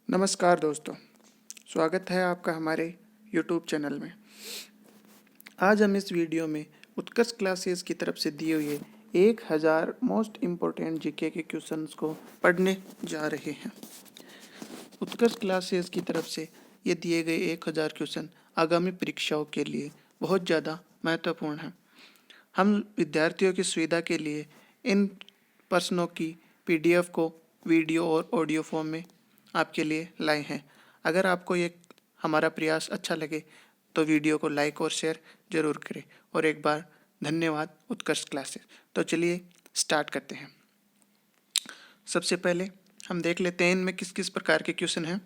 नमस्कार दोस्तों, स्वागत है आपका हमारे YouTube चैनल में। आज हम इस वीडियो में उत्कर्ष क्लासेस की तरफ से दिए हुए 1000 मोस्ट इम्पोर्टेंट जीके के क्वेश्चंस को पढ़ने जा रहे हैं। उत्कर्ष क्लासेस की तरफ से ये दिए गए 1000 क्वेश्चन आगामी परीक्षाओं के लिए बहुत ज़्यादा महत्वपूर्ण हैं। हम विद्यार्थियों की सुविधा के लिए इन प्रश्नों की PDF को वीडियो और ऑडियो फॉर्म में आपके लिए लाए हैं। अगर आपको ये हमारा प्रयास अच्छा लगे तो वीडियो को लाइक और शेयर ज़रूर करें और एक बार धन्यवाद उत्कर्ष क्लासेस। तो चलिए स्टार्ट करते हैं। सबसे पहले हम देख लेते हैं इनमें किस किस प्रकार के क्वेश्चन हैं।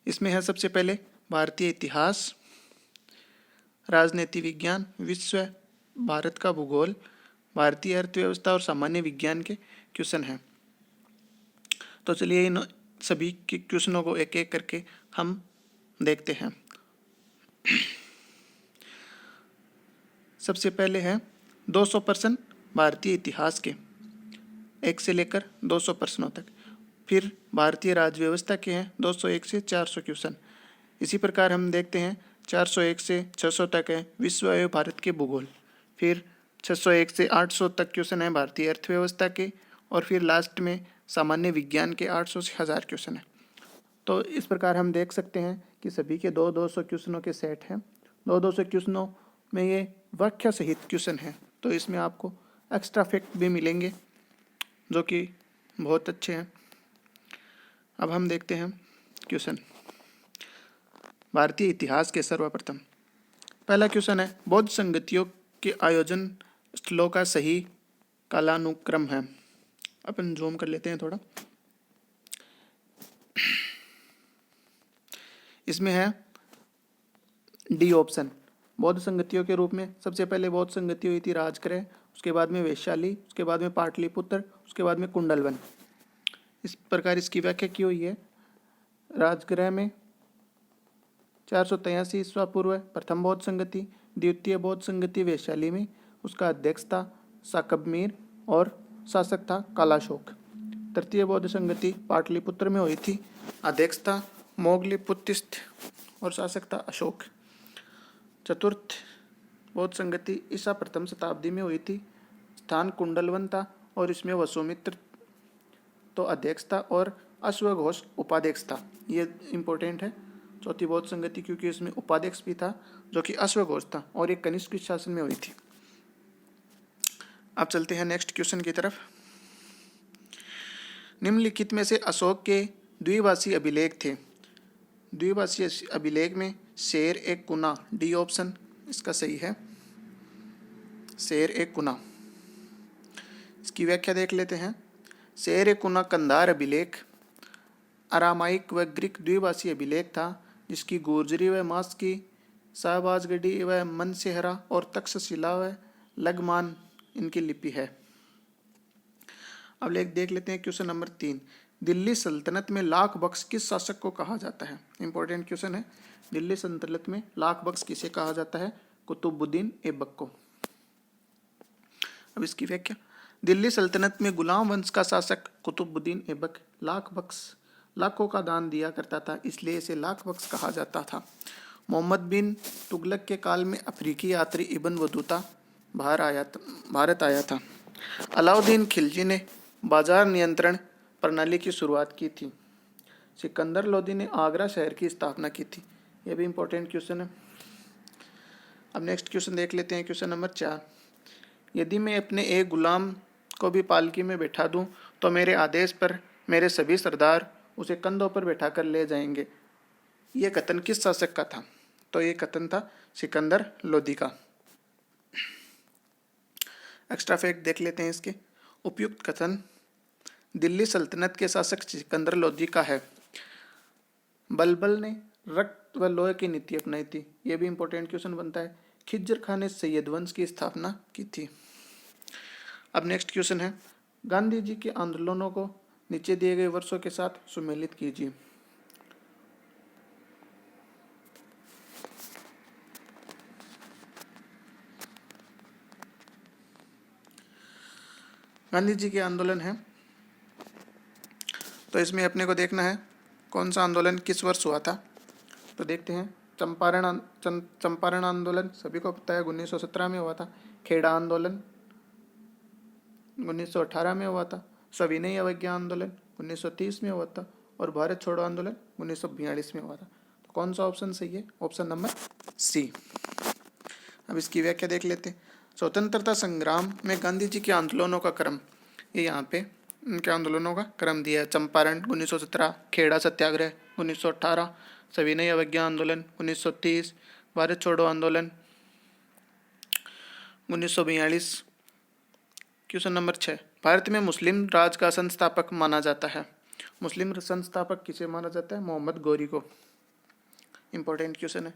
इसमें है सबसे पहले भारतीय इतिहास, राजनीति विज्ञान, विश्व, भारत का भूगोल, भारतीय अर्थव्यवस्था और सामान्य विज्ञान के क्वेश्चन हैं। तो चलिए इन सभी के क्वेश्चनों को एक एक करके हम देखते हैं। सबसे पहले है 200 प्रश्न भारतीय इतिहास के, 1 से लेकर 200 प्रश्नों तक। फिर भारतीय राज्य व्यवस्था के हैं 201 से 400 क्वेश्चन। इसी प्रकार हम देखते हैं 401 से 600 तक है विश्व एवं भारत के भूगोल। फिर 601 से 800 तक क्वेश्चन है भारतीय अर्थव्यवस्था के, और फिर लास्ट में सामान्य विज्ञान के 800 से 1000 क्वेश्चन है। तो इस प्रकार हम देख सकते हैं कि सभी के 200 क्वेश्चनों के सेट हैं। 200 क्वेश्चनों में ये व्याख्या सहित क्वेश्चन हैं, तो इसमें आपको एक्स्ट्रा फैक्ट भी मिलेंगे जो कि बहुत अच्छे हैं। अब हम देखते हैं क्वेश्चन भारतीय इतिहास के। सर्वप्रथम पहला क्वेश्चन है बौद्ध संगतियों के आयोजन स्थलों का सही कालानुक्रम है। अपन जूम कर लेते हैं थोड़ा। इसमें है डी ऑप्शन। बौद्ध संगतियों के रूप में सबसे पहले बौद्ध संगति हुई थी राजगृह, उसके बाद में वैशाली, उसके बाद में पाटलिपुत्र, उसके बाद में कुंडलवन। इस प्रकार इसकी व्याख्या की हुई है। राजगृह में 483 ईस्वा पूर्व प्रथम बौद्ध संगति, द्वितीय बौद्ध संगति वैशाली में, उसका अध्यक्ष था साकब और शासक था कालाशोक। तृतीय बौद्ध संगति पाटलिपुत्र में हुई थी, अध्यक्ष था मोगलीपुत्तिस्त और शासक था अशोक। चतुर्थ बौद्ध संगति ईसा प्रथम शताब्दी में हुई थी, स्थान कुंडलवन था और इसमें वसुमित्र तो अध्यक्ष था और अश्वघोष उपाध्यक्ष था। ये इम्पोर्टेंट है चौथी बौद्ध संगति, क्योंकि इसमें उपाध्यक्ष भी था जो कि अश्वघोष था और ये कनिष्क के शासन में हुई थी। अब चलते हैं नेक्स्ट क्वेश्चन की तरफ। निम्नलिखित में से अशोक के द्विभाषी अभिलेख थे। द्विभाषी अभिलेख में शेर ए कुना, डी ऑप्शन इसका सही है, शेर ए कुना। इसकी व्याख्या देख लेते हैं। शेर ए कुना कंधार अभिलेख अरामाइक व ग्रीक द्विभाषी अभिलेख था, जिसकी गुर्जरी व मास्की, शाहबाजगढ़ी व मनसेहरा और तक्षशिला व लगमान इनकी लिपि है। अब देख लेते हैं क्वेश्चन नंबर 3। दिल्ली सल्तनत में लाख बख्श किस शासक को कहा जाता है। इंपॉर्टेंट क्वेश्चन है। दिल्ली सल्तनत में लाख बख्श किसे कहा जाता है। कुतुबुद्दीन ऐबक को। अब इसकी व्याख्या। दिल्ली सल्तनत में गुलाम वंश का शासक कुतुबुद्दीन ऐबक लाख बख्श, लाखों का दान दिया करता था, इसलिए इसे लाख बख्श कहा जाता था। मोहम्मद बिन तुगलक के काल में अफ्रीकी यात्री इब्न बतूता भारत आया था। अलाउद्दीन खिलजी ने बाजार नियंत्रण प्रणाली की शुरुआत की थी। सिकंदर लोदी ने आगरा शहर की स्थापना की थी। यह भी इंपॉर्टेंट क्वेश्चन है। अब नेक्स्ट क्वेश्चन देख लेते हैं। Question number 4। यदि मैं अपने एक गुलाम को भी पालकी में बैठा दूं तो मेरे आदेश पर मेरे सभी सरदार उसे कंधों पर बैठा कर ले जाएंगे। यह कथन किस शासक का था। तो ये कथन था सिकंदर लोदी का। एक्स्ट्रा फैक्ट देख लेते हैं इसके। उपयुक्त कथन दिल्ली सल्तनत के शासक सिकंदर लोदी का है। बलबल ने रक्त व लोहे की नीति अपनाई थी। यह भी इंपॉर्टेंट क्वेश्चन बनता है। खिज्जर खान ने सैयद वंश की स्थापना की थी। अब नेक्स्ट क्वेश्चन है। गांधी जी के आंदोलनों को नीचे दिए गए वर्षों के साथ सुमेलित कीजिए। गांधी जी के आंदोलन है, तो इसमें अपने को देखना है कौन सा आंदोलन किस वर्ष हुआ था? तो देखते हैं, चंपारण आंदोलन सभी को पता है 1917 में हुआ था। खेड़ा आंदोलन 1918 में हुआ था। सविनय अवज्ञा आंदोलन 1930 में हुआ था। और भारत छोड़ो आंदोलन 1942 में हुआ था। तो कौन सा ऑप्शन सही है? Option number C. अब इसकी व्याख्या देख लेते हैं। स्वतंत्रता संग्राम में गांधी जी के आंदोलनों का क्रम, ये यहाँ पे उनके आंदोलनों का क्रम दिया है। चंपारण 1917, खेड़ा सत्याग्रह 1918, सविनय अवज्ञा आंदोलन 1930, भारत छोड़ो आंदोलन 1942। क्वेश्चन नंबर 6, भारत में मुस्लिम राज का संस्थापक माना जाता है। मुस्लिम संस्थापक किसे माना जाता है? मोहम्मद गोरी को। इंपॉर्टेंट क्वेश्चन है।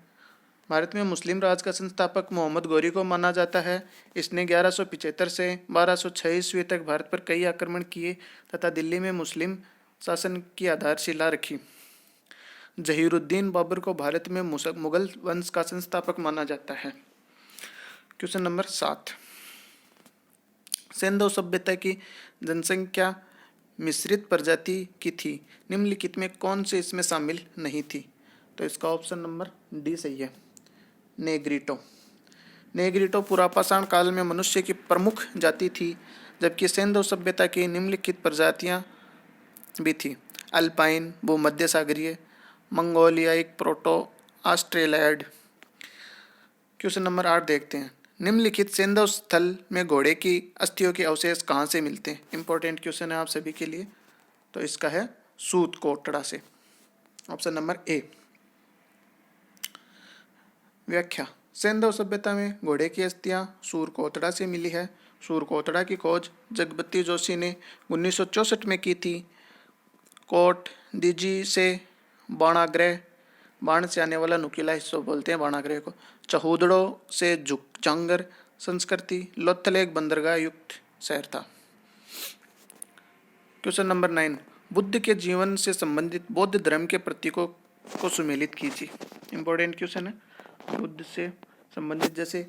भारत में मुस्लिम राज का संस्थापक मोहम्मद गोरी को माना जाता है। इसने 1175 से 1206 ईस्वी तक भारत पर कई आक्रमण किए तथा दिल्ली में मुस्लिम शासन की आधारशिला रखी। जहीरुद्दीन बाबर को भारत में मुगल वंश का संस्थापक माना जाता है। क्वेश्चन नंबर 7, सिंधु सभ्यता की जनसंख्या मिश्रित प्रजाति की थी, निम्नलिखित में कौन से इसमें शामिल नहीं थी? तो इसका ऑप्शन नंबर डी सही है, नेग्रिटो। नेग्रिटो पुरापाषाण काल में मनुष्य की प्रमुख जाति थी, जबकि सिंधु सभ्यता की निम्नलिखित प्रजातियां भी थी: अल्पाइन, भूमध्य सागरीय, मंगोलियाई, प्रोटो ऑस्ट्रेलॉयड। क्वेश्चन नंबर 8 देखते हैं, निम्नलिखित सिंधु स्थल में घोड़े की अस्थियों के अवशेष कहाँ से मिलते हैं? इंपॉर्टेंट क्वेश्चन है आप सभी के लिए। तो इसका है सूत कोटड़ा से, ऑप्शन नंबर ए। व्याख्या, सिंधु सभ्यता में घोड़े की अस्थियां सूरकोतड़ा से मिली है। सूरकोतड़ा की खोज जगपति जोशी ने 1964 में की थी। कोट दिजी से बाणाग्रह, बाण से आने वाला नुकीला हिस्सा बोलते हैं बाणाग्रह को। चहूदड़ो से जांगर संस्कृति, लोथल एक बंदरगाह युक्त शहर था। क्वेश्चन नंबर 9, बुद्ध के जीवन से संबंधित बौद्ध धर्म के प्रतीकों को सुमेलित कीजिए। इंपॉर्टेंट क्वेश्चन है। बुद्ध से संबंधित जैसे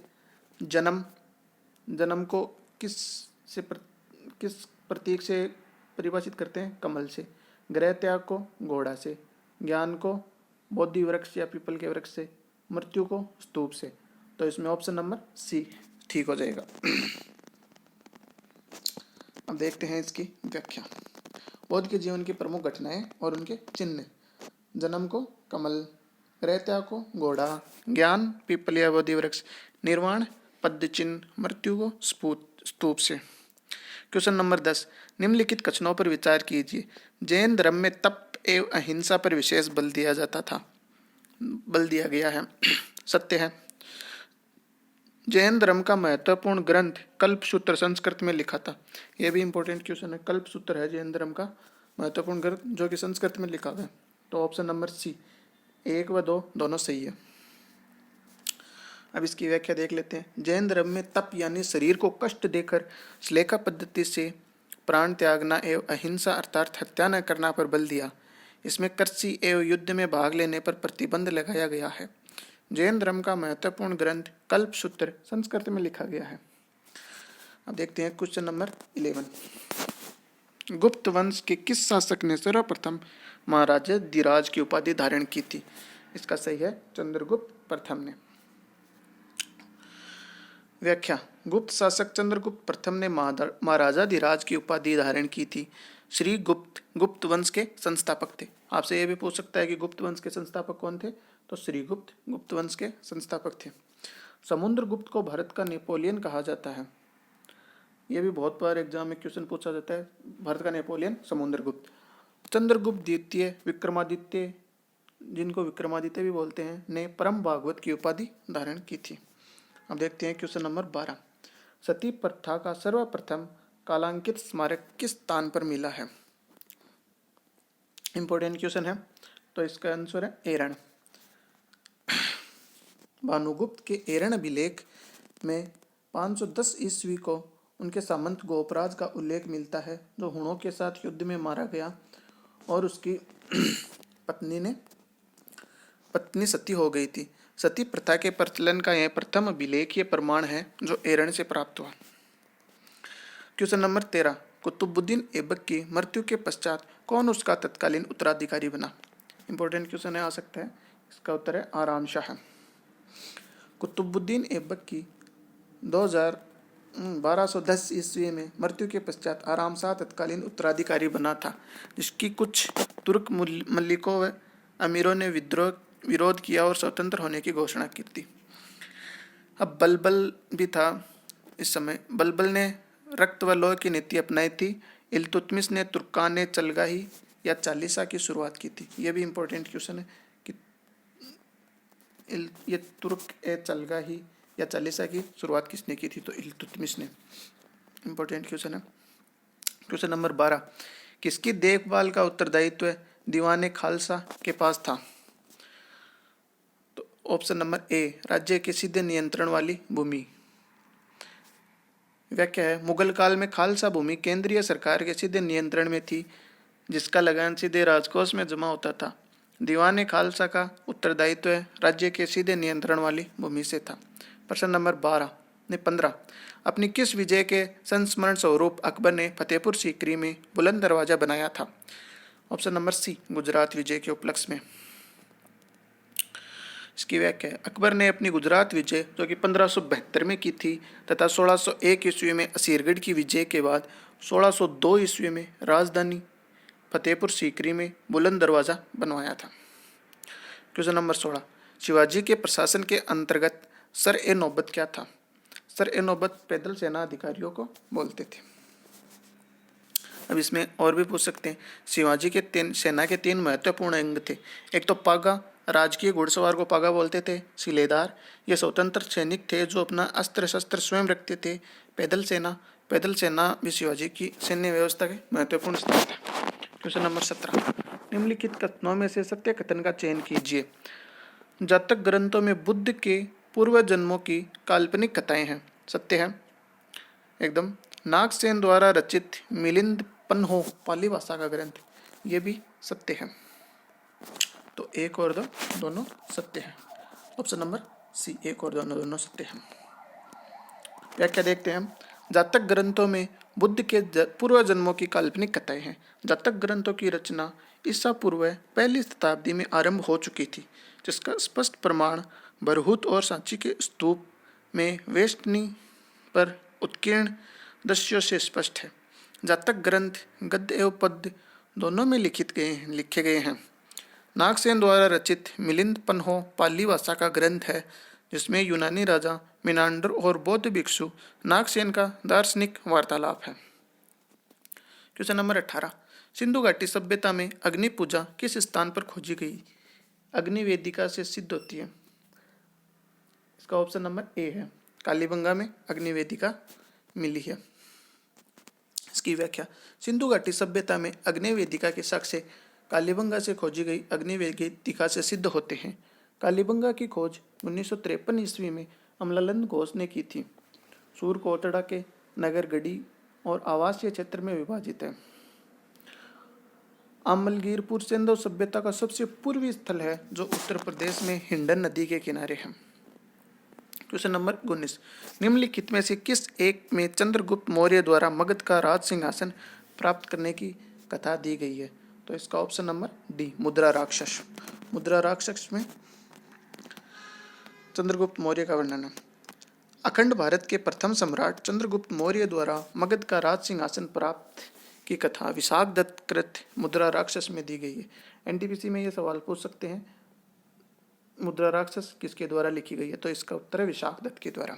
जन्म को किस प्रतीक से परिभाषित करते हैं? कमल से। गृह त्याग को घोड़ा से। ज्ञान को बोधि वृक्ष या पीपल के वृक्ष से। मृत्यु को स्तूप से। तो इसमें ऑप्शन नंबर सी ठीक हो जाएगा। अब देखते हैं इसकी व्याख्या। बौद्ध के जीवन की प्रमुख घटनाएं और उनके चिन्ह: जन्म को कमल, गृह त्याग को घोड़ा, ज्ञान पीपल या बोधि वृक्ष, निर्वाण पद्य चिन्ह, मृत्यु को स्तूप से। क्वेश्चन नंबर 10, निम्नलिखित कथनों पर विचार कीजिए। जैन धर्म में तप एवं अहिंसा पर विशेष बल दिया गया है। सत्य है। जैन धर्म का महत्वपूर्ण ग्रंथ कल्पसूत्र संस्कृत में लिखा था। यह भी इंपॉर्टेंट क्वेश्चन है। कल्पसूत्र है जैन धर्म का महत्वपूर्ण ग्रंथ जो कि संस्कृत में लिखा हुआ है। तो ऑप्शन नंबर सी 1 व 2 दोनों सही है। अब इसकी व्याख्या देख लेते हैं। जैन धर्म में तप यानी शरीर को कष्ट देकर श्लेषा पद्धति से प्राण त्यागना एवं अहिंसा अर्थात हत्या न करना पर बल दिया। इसमें कृषि एवं युद्ध में भाग लेने पर प्रतिबंध लगाया गया है। जैन धर्म का महत्वपूर्ण ग्रंथ कल्पसूत्र संस्कृत में लिखा गया है। अब देखते हैं क्वेश्चन नंबर 11, गुप्त वंश के किस शासक ने सर्वप्रथम महाराजा धीराज की उपाधि धारण की थी? इसका सही है चंद्रगुप्त प्रथम ने। व्याख्या, गुप्त शासक चंद्रगुप्त प्रथम ने महाराजा धीराज की उपाधि धारण की थी। श्री गुप्त वंश के संस्थापक थे। आपसे यह भी पूछ सकता है कि गुप्त वंश के संस्थापक कौन थे? तो श्री गुप्त वंश के संस्थापक थे। समुद्रगुप्त को भारत का नेपोलियन कहा जाता है। यह भी बहुत बार एग्जाम में क्वेश्चन पूछा जाता है। भारत का नेपोलियन समुद्रगुप्त। चंद्रगुप्त द्वितीय विक्रमादित्य, जिनको विक्रमादित्य भी बोलते हैं, ने परम भागवत की उपाधि धारण की थी। अब देखते हैं क्वेश्चन नंबर 12, सती प्रथा का सर्वप्रथम कालांकित स्मारक किस स्थान पर मिला है? इंपॉर्टेंट क्वेश्चन है। तो इसका आंसर है एरण। भानुगुप्त के एरण अभिलेख में 510 ईस्वी को उनके सामंत गोपराज का उल्लेख मिलता है, जो हुणों के साथ युद्ध में मारा गया और उसकी पत्नी सती हो गई थी। सती प्रथा के प्रचलन का यह प्रथम अभिलेखीय प्रमाण है जो एरण से प्राप्त हुआ। क्वेश्चन नंबर 13, कुतुबुद्दीन ऐबक की मृत्यु के पश्चात कौन उसका तत्कालीन उत्तराधिकारी बना? इंपॉर्टेंट क्वेश्चन है, आ सकता है। इसका उत्तर है आराम शाह। कुतुबुद्दीन ऐबक की 1210 ईस्वी में मृत्यु के पश्चात आराम शाह तत्कालीन उत्तराधिकारी बना था, जिसकी कुछ तुर्क मल्लिकों व अमीरों ने विरोध किया और स्वतंत्र होने की घोषणा की थी। अब बलबल भी था इस समय। बलबल ने रक्त व लौह की नीति अपनाई थी। इल्तुतमिश ने तुर्कान चलगाही या चालीसा की शुरुआत की थी। यह भी इम्पोर्टेंट क्वेश्चन है कि ये तुर्क ए चलगाही या चालीसा की शुरुआत किसने की थी, तो इल्तुतमिश ने। इम्पोर्टेंट क्वेश्चन है। क्वेश्चन नंबर 12, किसकी देखभाल का उत्तरदायित्व दीवाने खालसा के पास था? तो ऑप्शन नंबर ए, राज्य के सीधे नियंत्रण वाली भूमि। व्याख्या है, मुगल काल में खालसा भूमि केंद्रीय सरकार के सीधे नियंत्रण में थी, जिसका लगान सीधे राजकोष में जमा होता था। दीवाने खालसा का उत्तरदायित्व राज्य के सीधे नियंत्रण वाली भूमि से था। प्रश्न नंबर 15, अपनी किस विजय के संस्मरण स्वरूप अकबर ने फतेहपुर सीकरी में बुलंद दरवाजा बनाया था? ऑप्शन नंबर सी, गुजरात विजय के उपलक्ष्य में। इसकी व्याख्या है, अकबर ने अपनी गुजरात विजय जो कि 1572 में की थी तथा 1601 ईस्वी में असीरगढ़ की विजय के बाद 1602 ईस्वी में राजधानी फतेहपुर सीकरी में बुलंद दरवाजा बनवाया था। क्वेश्चन नंबर 16, शिवाजी के प्रशासन के अंतर्गत सर ए नौबत क्या था? सर ए नौबत पैदल सेना अधिकारियों को बोलते थे। अब इसमें और भी पूछ सकते हैं। शिवाजी के सेना के 3 महत्वपूर्ण अंग थे। एक तो पागा, राजकीय घुड़सवार को पागा बोलते थे। शिलेदार, ये स्वतंत्र सैनिक थे जो अपना अस्त्र शस्त्र स्वयं रखते थे। पैदल सेना भी शिवाजी की सैन्य व्यवस्था के महत्वपूर्ण स्थान था। क्वेश्चन नंबर 17, निम्नलिखित कथनों में से सत्य कथन का चयन कीजिए। जातक ग्रंथों में बुद्ध के पूर्व जन्मों की काल्पनिक कथाएं हैं। सत्य है एकदम। नागसेन द्वारा रचित मिलिंद पन्हो पाली भाषा का ग्रंथ, ये भी सत्य है। तो एक और दो दोनों सत्य है। ऑप्शन नंबर सी, एक और दोनों सत्य है। व्याख्या देखते हैं। जातक ग्रंथों में बुद्ध के पूर्व जन्मों की काल्पनिक कथाएं हैं। जातक ग्रंथों की रचना ईसा पूर्व 1वीं शताब्दी में आरंभ हो चुकी थी, जिसका स्पष्ट प्रमाण बरहुत और सांची के स्तूप में वेष्टनी पर उत्कीर्ण दृश्यों से स्पष्ट है। जातक ग्रंथ गद्य एवं पद्य दोनों में लिखे गए हैं। नागसेन द्वारा रचित मिलिंद पन्हो पाली भाषा का ग्रंथ है, जिसमें यूनानी राजा मिनांडर और बौद्ध भिक्षु नागसेन का दार्शनिक वार्तालाप है। क्वेश्चन नंबर 18, सिंधु घाटी सभ्यता में अग्नि पूजा किस स्थान पर खोजी गई? अग्नि वेदिका से सिद्ध होती है। इसका ऑप्शन नंबर ए है, कालीबंगा में अग्नि वेदिका मिली है। इसकी व्याख्या, सिंधु घाटी सभ्यता में अग्नि वेदिका के साक्ष्य कालीबंगा से खोजी गई अग्नि वेदिका से सिद्ध होते हैं। कालीबंगा की खोज 1953 ईस्वी में अमलानंद घोष ने की थी। सूरकोटड़ा के नगर गढ़ी और आवासीय क्षेत्र में विभाजित है। आमलगीरपुर सिंधु सभ्यता का सबसे पूर्वी स्थल है, जो उत्तर प्रदेश में हिंडन नदी के किनारे है। क्वेश्चन नंबर 19, निम्नलिखित में से किस एक में चंद्रगुप्त मौर्य द्वारा मगध का राज सिंहासन प्राप्त करने की कथा दी गई है? तो इसका ऑप्शन नंबर डी, मुद्रा राक्षस। मुद्रा राक्षस में चंद्रगुप्त मौर्य का वर्णन है। अखंड भारत के प्रथम सम्राट चंद्रगुप्त मौर्य द्वारा मगध का राज सिंहासन प्राप्त की कथा विशाख दत्त कृत मुद्रा राक्षस में दी गई है। एनटीपीसी में ये सवाल पूछ सकते हैं, मुद्रा राक्षस किसके द्वारा लिखी गई है? तो इसका उत्तर है विशाख दत्त के द्वारा।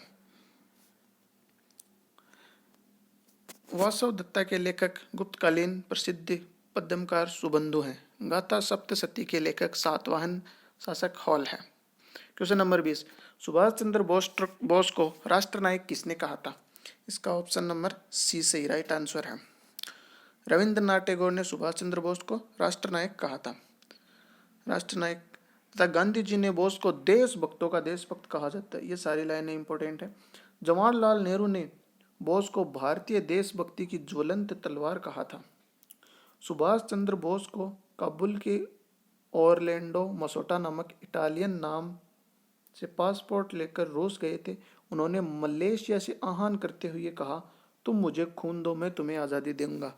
वासव दत्ता के लेखक गुप्तकालीन प्रसिद्ध पद्यकार सुबंधु हैं। गाथा सप्तशती के लेखक सातवाहन शासक हॉल है। क्वेश्चन नंबर 20, सुभाष चंद्र बोस को राष्ट्रनायक किसने कहा था? इसका ऑप्शन नंबर सी सही राइट आंसर है। रविंद्रनाथ टैगोर ने सुभाष चंद्र बोस को राष्ट्रनायक कहा था। राष्ट्रनायक तथा गांधी जी ने बोस को देशभक्तों का देशभक्त कहा जाता है। ये सारी लाइनें इंपॉर्टेंट है। जवाहरलाल नेहरू ने बोस को भारतीय देशभक्ति की ज्वलंत तलवार कहा था। सुभाष चंद्र बोस को काबुल के ओरलैंडो मसोटा नामक इटालियन नाम से पासपोर्ट लेकर रूस गए थे। उन्होंने मलेशिया से आह्वान करते हुए कहा, तुम मुझे खून दो, मैं तुम्हें आज़ादी दूंगा।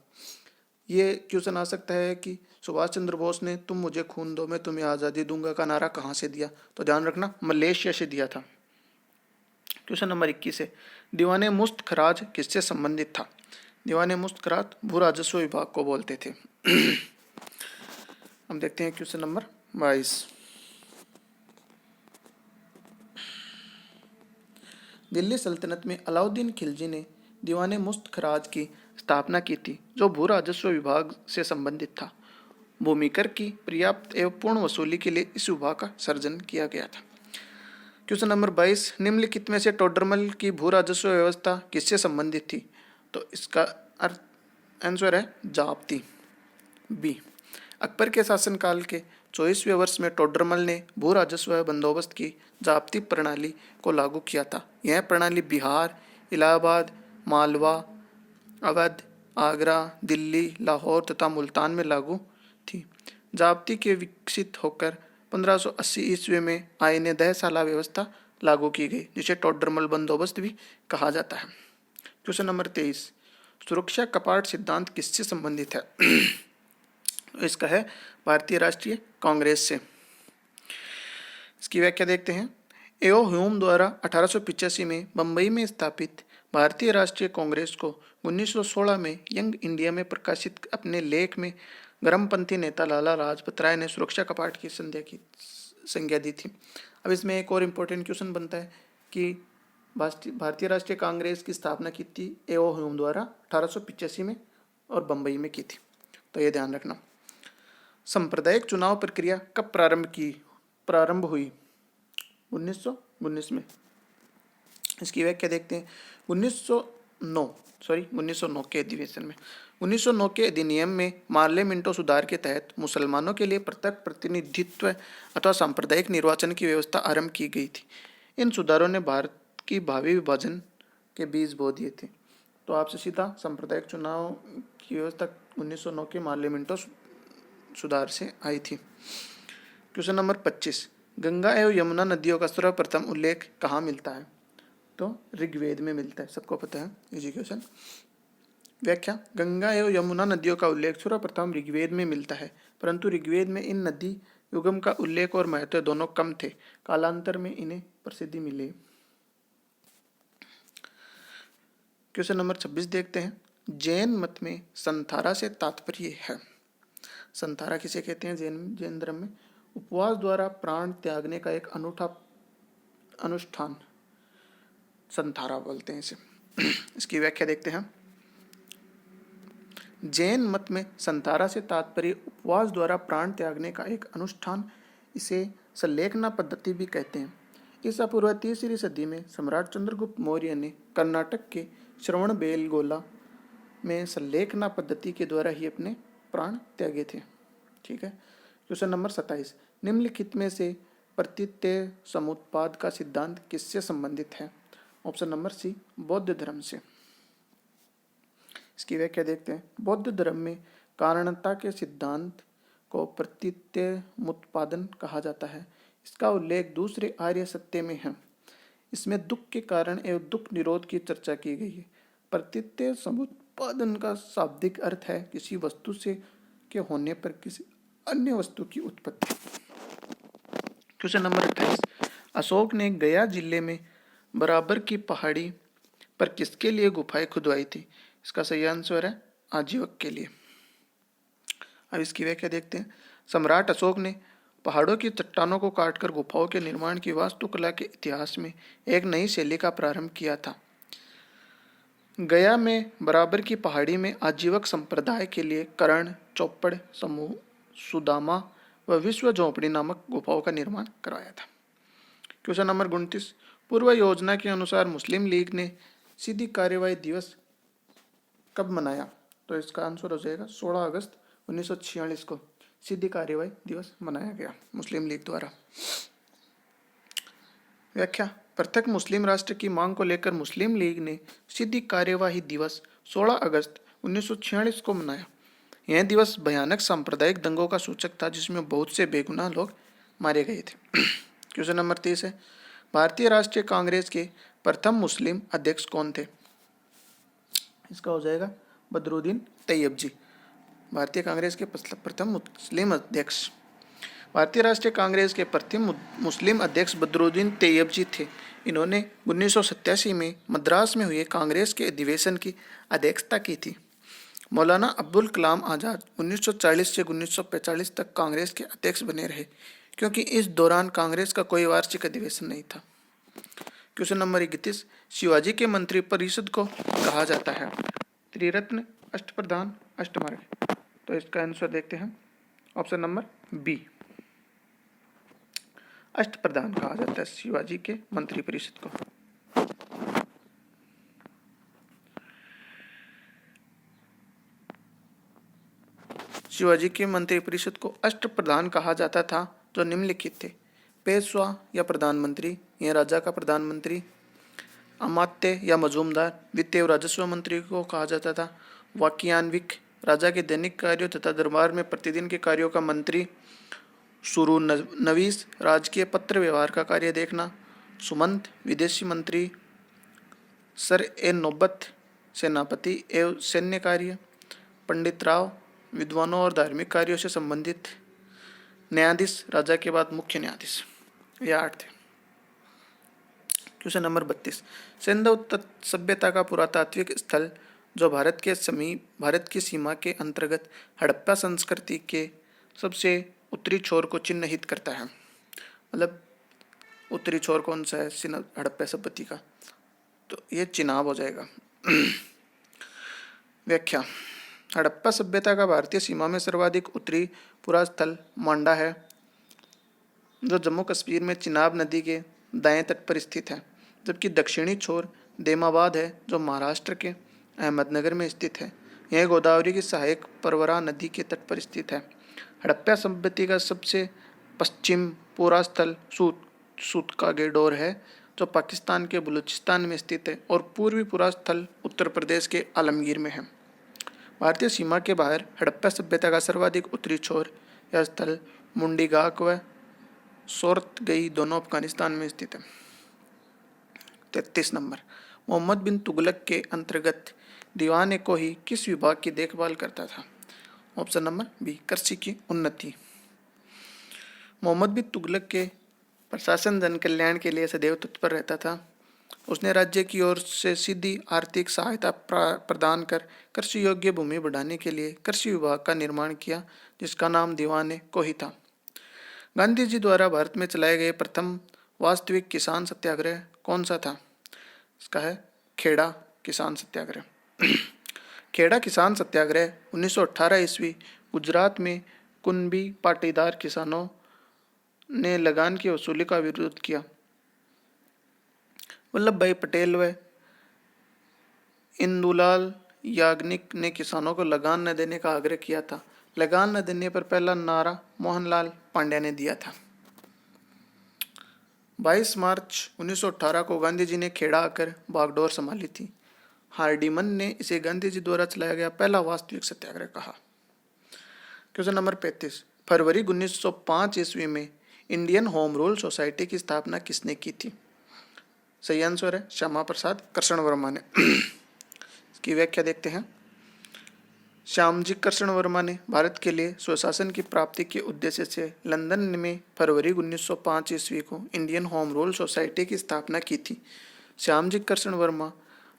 ये क्वेश्चन आ सकता है कि सुभाष चंद्र बोस ने तुम मुझे खून दो मैं तुम्हें आज़ादी दूंगा का नारा कहाँ से दिया, तो ध्यान रखना मलेशिया से दिया था। क्वेश्चन नंबर 21 है, दीवाने मुफ्त खराज किससे संबंधित था? दीवाने मुफ्त खराज भू राजस्व विभाग को बोलते थे। हम देखते हैं क्वेश्चन नंबर 22। दिल्ली सल्तनत में अलाउद्दीन खिलजी ने दीवाने मुफ्त खराज की स्थापना की थी, जो भू राजस्व विभाग से संबंधित था। भूमि कर की पर्याप्त एवं पूर्ण वसूली के लिए इस विभाग का सर्जन किया गया था। क्वेश्चन नंबर 22, निम्नलिखित में से टोडरमल की भू राजस्व व्यवस्था किससे संबंधित थी? तो इसका आंसर है जाप्ती, बी। अकबर के शासनकाल के 24वें वर्ष में टोडरमल ने भू राजस्व बंदोबस्त की जाप्ती प्रणाली को लागू किया था। यह प्रणाली बिहार, इलाहाबाद, मालवा, अवध, आगरा, दिल्ली, लाहौर तथा मुल्तान में लागू थी। जाप्ती के विकसित होकर 1580 ईस्वी में आईने दह साला व्यवस्था लागू की गई, जिसे टोडरमल बंदोबस्त भी कहा जाता है। क्वेश्चन नंबर 23, सुरक्षा कपाट सिद्धांत किससे संबंधित है? इसका है भारतीय राष्ट्रीय कांग्रेस से। इसकी व्याख्या देखते हैं। एओ ह्यूम द्वारा 1885 में बंबई में स्थापित भारतीय राष्ट्रीय कांग्रेस को 1916 में यंग इंडिया में प्रकाशित अपने लेख में गर्मपंथी नेता लाला लाजपत राय ने सुरक्षा कपाट की संज्ञा दी थी। अब इसमें एक और इम्पोर्टेंट क्वेश्चन बनता है कि भारतीय राष्ट्रीय कांग्रेस की स्थापना की थी एओ ह्यूम द्वारा 1885 में और बंबई में की थी, तो ये ध्यान रखना। सांप्रदायिक चुनाव प्रक्रिया कब प्रारंभ हुई? 1919 में। इसकी व्याख्या देखते हैं। 1909 के अधिवेशन में 1909 के अधिनियम में मार्ले मिंटो सुधार के तहत मुसलमानों के लिए पृथक प्रतिनिधित्व अथवा सांप्रदायिक निर्वाचन की व्यवस्था आरंभ की गई थी। इन सुधारों ने भारत की भावी विभाजन के बीज बो दिए थे। तो आपसे सीधा सांप्रदायिक चुनाव की व्यवस्था 1909 के मार्ले मिंटो सुधार से आई थी। क्वेश्चन नंबर 25, गंगा एवं यमुना नदियों का सर्वप्रथम उल्लेख कहाँ मिलता है? तो ऋग्वेद में मिलता है, सबको पता है, इजी क्वेश्चन। व्याख्या, गंगा एवं यमुना नदियों का उल्लेख सर्वप्रथम ऋग्वेद में मिलता है, परंतु ऋग्वेद में इन नदी युगम का उल्लेख और महत्व दोनों कम थे। कालांतर में इन्हें प्रसिद्धि मिली। क्वेश्चन नंबर 26 देखते हैं। जैन मत में संथारा से तात्पर्य है? संथारा किसे कहते हैं? जैन धर्म में उपवास द्वारा प्राण त्यागने का एक अनूठा अनुष्ठान संथारा बोलते हैं इसे। इसकी व्याख्या देखते हैं। जैन मत में संथारा से तात्पर्य उपवास द्वारा प्राण त्यागने का एक अनुष्ठान, इसे सल्लेखना पद्धति भी कहते हैं। ईसा पूर्व 3वीं सदी में सम्राट चंद्रगुप्त मौर्य ने कर्नाटक के श्रवणबेलगोला में सल्लेखना पद्धति के द्वारा ही अपने प्राण त्यागे थे। ठीक है। क्वेश्चन नंबर 27, निम्नलिखित में से प्रतीत्य समुत्पाद का सिद्धांत किससे संबंधित है? ऑप्शन नंबर सी, बौद्ध धर्म से। इसकी व्याख्या देखते हैं। बौद्ध धर्म में कारणता के सिद्धांत को प्रतीत्य मुत्पादन कहा जाता है। इसका उल्लेख दूसरे आर्य सत्य में है। इसमें दुख के कारण एवं दुख निरोध की चर्चा की गई है। प्रतीत्य समुत्पादन का शाब्दिक अर्थ है किसी वस्तु से के होने पर किसी अन्य वस्तु की उत्पत्ति। क्वेश्चन नंबर 28, अशोक ने गया जिले में बराबर की पहाड़ी पर किसके लिए गुफाएं खुदवाई थी? इसका सही आंसर है आजीवक के लिए। अब इसकी व्याख्या देखते हैं। सम्राट अशोक ने पहाड़ों की चट्टानों को काटकर गुफाओं के निर्माण की वास्तुकला के इतिहास में एक नई शैली का प्रारंभ किया था। गया में बराबर की पहाड़ी में आजीवक संप्रदाय के लिए कर्ण, चौपड़ समूह, सुदामा व विश्व झोंपड़ी नामक गुफाओं का निर्माण करवाया था। क्वेश्चन नंबर 29, पूर्व योजना के अनुसार मुस्लिम लीग ने सीधी कार्यवाही दिवस कब मनाया? तो इसका आंसर हो जाएगा 16 अगस्त 1946 को सीधी कार्यवाही दिवस मनाया गया मुस्लिम लीग द्वारा। व्याख्या, पृथक मुस्लिम राष्ट्र की मांग को लेकर मुस्लिम लीग ने सीधी कार्यवाही दिवस 16 अगस्त 1946 को मनाया। यह दिवस भयानक सांप्रदायिक दंगों का सूचक था, जिसमें बहुत से बेगुनाह लोग मारे गए थे। क्वेश्चन नंबर 30 है, भारतीय राष्ट्रीय कांग्रेस के प्रथम मुस्लिम अध्यक्ष कौन थे? इसका हो जाएगा बदरुद्दीन तैयब जी। भारतीय कांग्रेस के प्रथम मुस्लिम अध्यक्ष? भारतीय राष्ट्रीय कांग्रेस के प्रथम मुस्लिम अध्यक्ष बदरुद्दीन तैयबजी थे। इन्होंने 1987 में मद्रास में हुए कांग्रेस के अधिवेशन की अध्यक्षता की थी। मौलाना अब्दुल कलाम आज़ाद 1940 से 1945 तक कांग्रेस के अध्यक्ष बने रहे, क्योंकि इस दौरान कांग्रेस का कोई वार्षिक अधिवेशन नहीं था। क्वेश्चन नंबर 31, शिवाजी के मंत्रिपरिषद को कहा जाता है? त्रिरत्न, अष्टप्रधान, अष्टमार्ग। तो इसका आंसर देखते हैं, ऑप्शन नंबर बी, अष्टप्रधान कहा जाता है शिवाजी के मंत्रिपरिषद को। शिवाजी के मंत्रिपरिषद को अष्टप्रधान कहा जाता था, जो निम्नलिखित थे: पेशवा या प्रधानमंत्री या राजा का प्रधानमंत्री, अमात्य या मजूमदार, वित्त और राजस्व मंत्री को कहा जाता था, वाक्यान्विक राजा के दैनिक कार्यों तथा दरबार में प्रतिदिन के कार्यों का मंत्री, शुरू नवीस राजकीय पत्र व्यवहार का कार्य देखना, सुमंत विदेशी मंत्री, सर ए नौबत सेनापति एवं सैन्य कार्य, पंडित राव विद्वानों और धार्मिक कार्यों से संबंधित, न्यायाधीश राजा के बाद मुख्य न्यायाधीश। यह 8 थे। क्वेश्चन नंबर 32, सिंधु सभ्यता का पुरातात्विक स्थल जो भारत की सीमा के अंतर्गत हड़प्पा संस्कृति के सबसे उत्तरी छोर को चिन्हित करता है। मतलब उत्तरी छोर कौन सा है हड़प्पा सभ्यता का? तो ये चिनाब हो जाएगा। व्याख्या: हड़प्पा सभ्यता का भारतीय सीमा में सर्वाधिक उत्तरी पुरास्थल मांडा है, जो जम्मू कश्मीर में चिनाब नदी के दाएं तट पर स्थित है, जबकि दक्षिणी छोर देमाबाद है, जो महाराष्ट्र के अहमदनगर में स्थित है। यह गोदावरी की सहायक परवरा नदी के तट पर स्थित है। हड़प्पा सभ्यता का सबसे पश्चिम पुरास्थल सूतका गेडोर है, जो पाकिस्तान के बलूचिस्तान में स्थित है, और पूर्वी पुरास्थल उत्तर प्रदेश के आलमगीर में है। भारतीय सीमा के बाहर हड़प्पा सभ्यता का सर्वाधिक उत्तरी छोर या स्थल मुंडीगाक व सोरतगई दोनों अफगानिस्तान में स्थित है। 33 नंबर, मोहम्मद बिन तुगलक के अंतर्गत दीवान कोही किस विभाग की देखभाल करता था? ऑप्शन नंबर बी, कृषि की उन्नति। मोहम्मद बिन तुगलक के प्रशासन जन कल्याण के लिए सदैव तत्पर रहता था। उसने राज्य की ओर से सीधी आर्थिक सहायता प्रदान कर कृषि योग्य भूमि बढ़ाने के लिए कृषि विभाग का निर्माण किया, जिसका नाम दीवान कोही था। गांधी जी द्वारा भारत में चलाए गए प्रथम वास्तविक किसान सत्याग्रह कौन सा था? इसका है खेड़ा किसान सत्याग्रह। खेड़ा किसान सत्याग्रह 1918 ईस्वी गुजरात में कुनबी पाटीदार किसानों ने लगान की वसूली का विरोध किया। वल्लभ भाई पटेल व इंदुलाल याग्निक ने किसानों को लगान न देने का आग्रह किया था। लगान न देने पर पहला नारा मोहनलाल पांड्या ने दिया था। 22 मार्च 1918 को गांधी जी ने खेड़ा आकर बागडोर संभाली थी। हार्डिमन ने इसे गांधी जी द्वारा चलाया गया पहला वास्तविक सत्याग्रह कहा। क्वेश्चन नंबर 35, फरवरी 1905 ईस्वी में इंडियन होम रूल सोसाइटी की स्थापना किसने की थी? सही आंसर है श्यामा प्रसाद कृष्ण वर्मा ने। इसकी व्याख्या देखते हैं। श्यामजी कृष्ण वर्मा ने भारत के लिए स्वशासन की प्राप्ति के उद्देश्य से लंदन में फरवरी 1905 ईस्वी को इंडियन होम रूल सोसाइटी की स्थापना की थी। श्यामजी कृष्ण वर्मा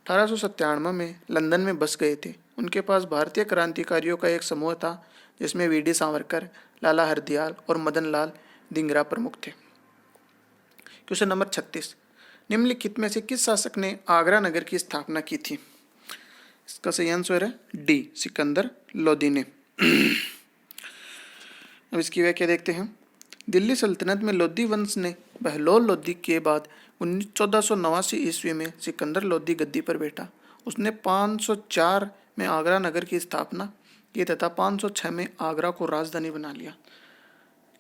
1897 में लंदन में बस गए थे। उनके पास भारतीय क्रांतिकारियों का एक समूह था, जिसमें वीडी सावरकर, लाला हरदयाल और मदन लाल धिंगरा प्रमुख थे। क्वेश्चन नंबर 36, निम्नलिखित में से किस शासक ने आगरा नगर की स्थापना की थी? इसका सही आंसर है डी, सिकंदर लोदी ने। अब इसकी व्याख्या देखते हैं। दिल्ली सल्तनत में लोदी वंश ने बहलोल लोदी के बाद 1489 ईस्वी में सिकंदर लोदी गद्दी पर बैठा। उसने 504 में आगरा नगर की स्थापना की तथा 506 में आगरा को राजधानी बना लिया।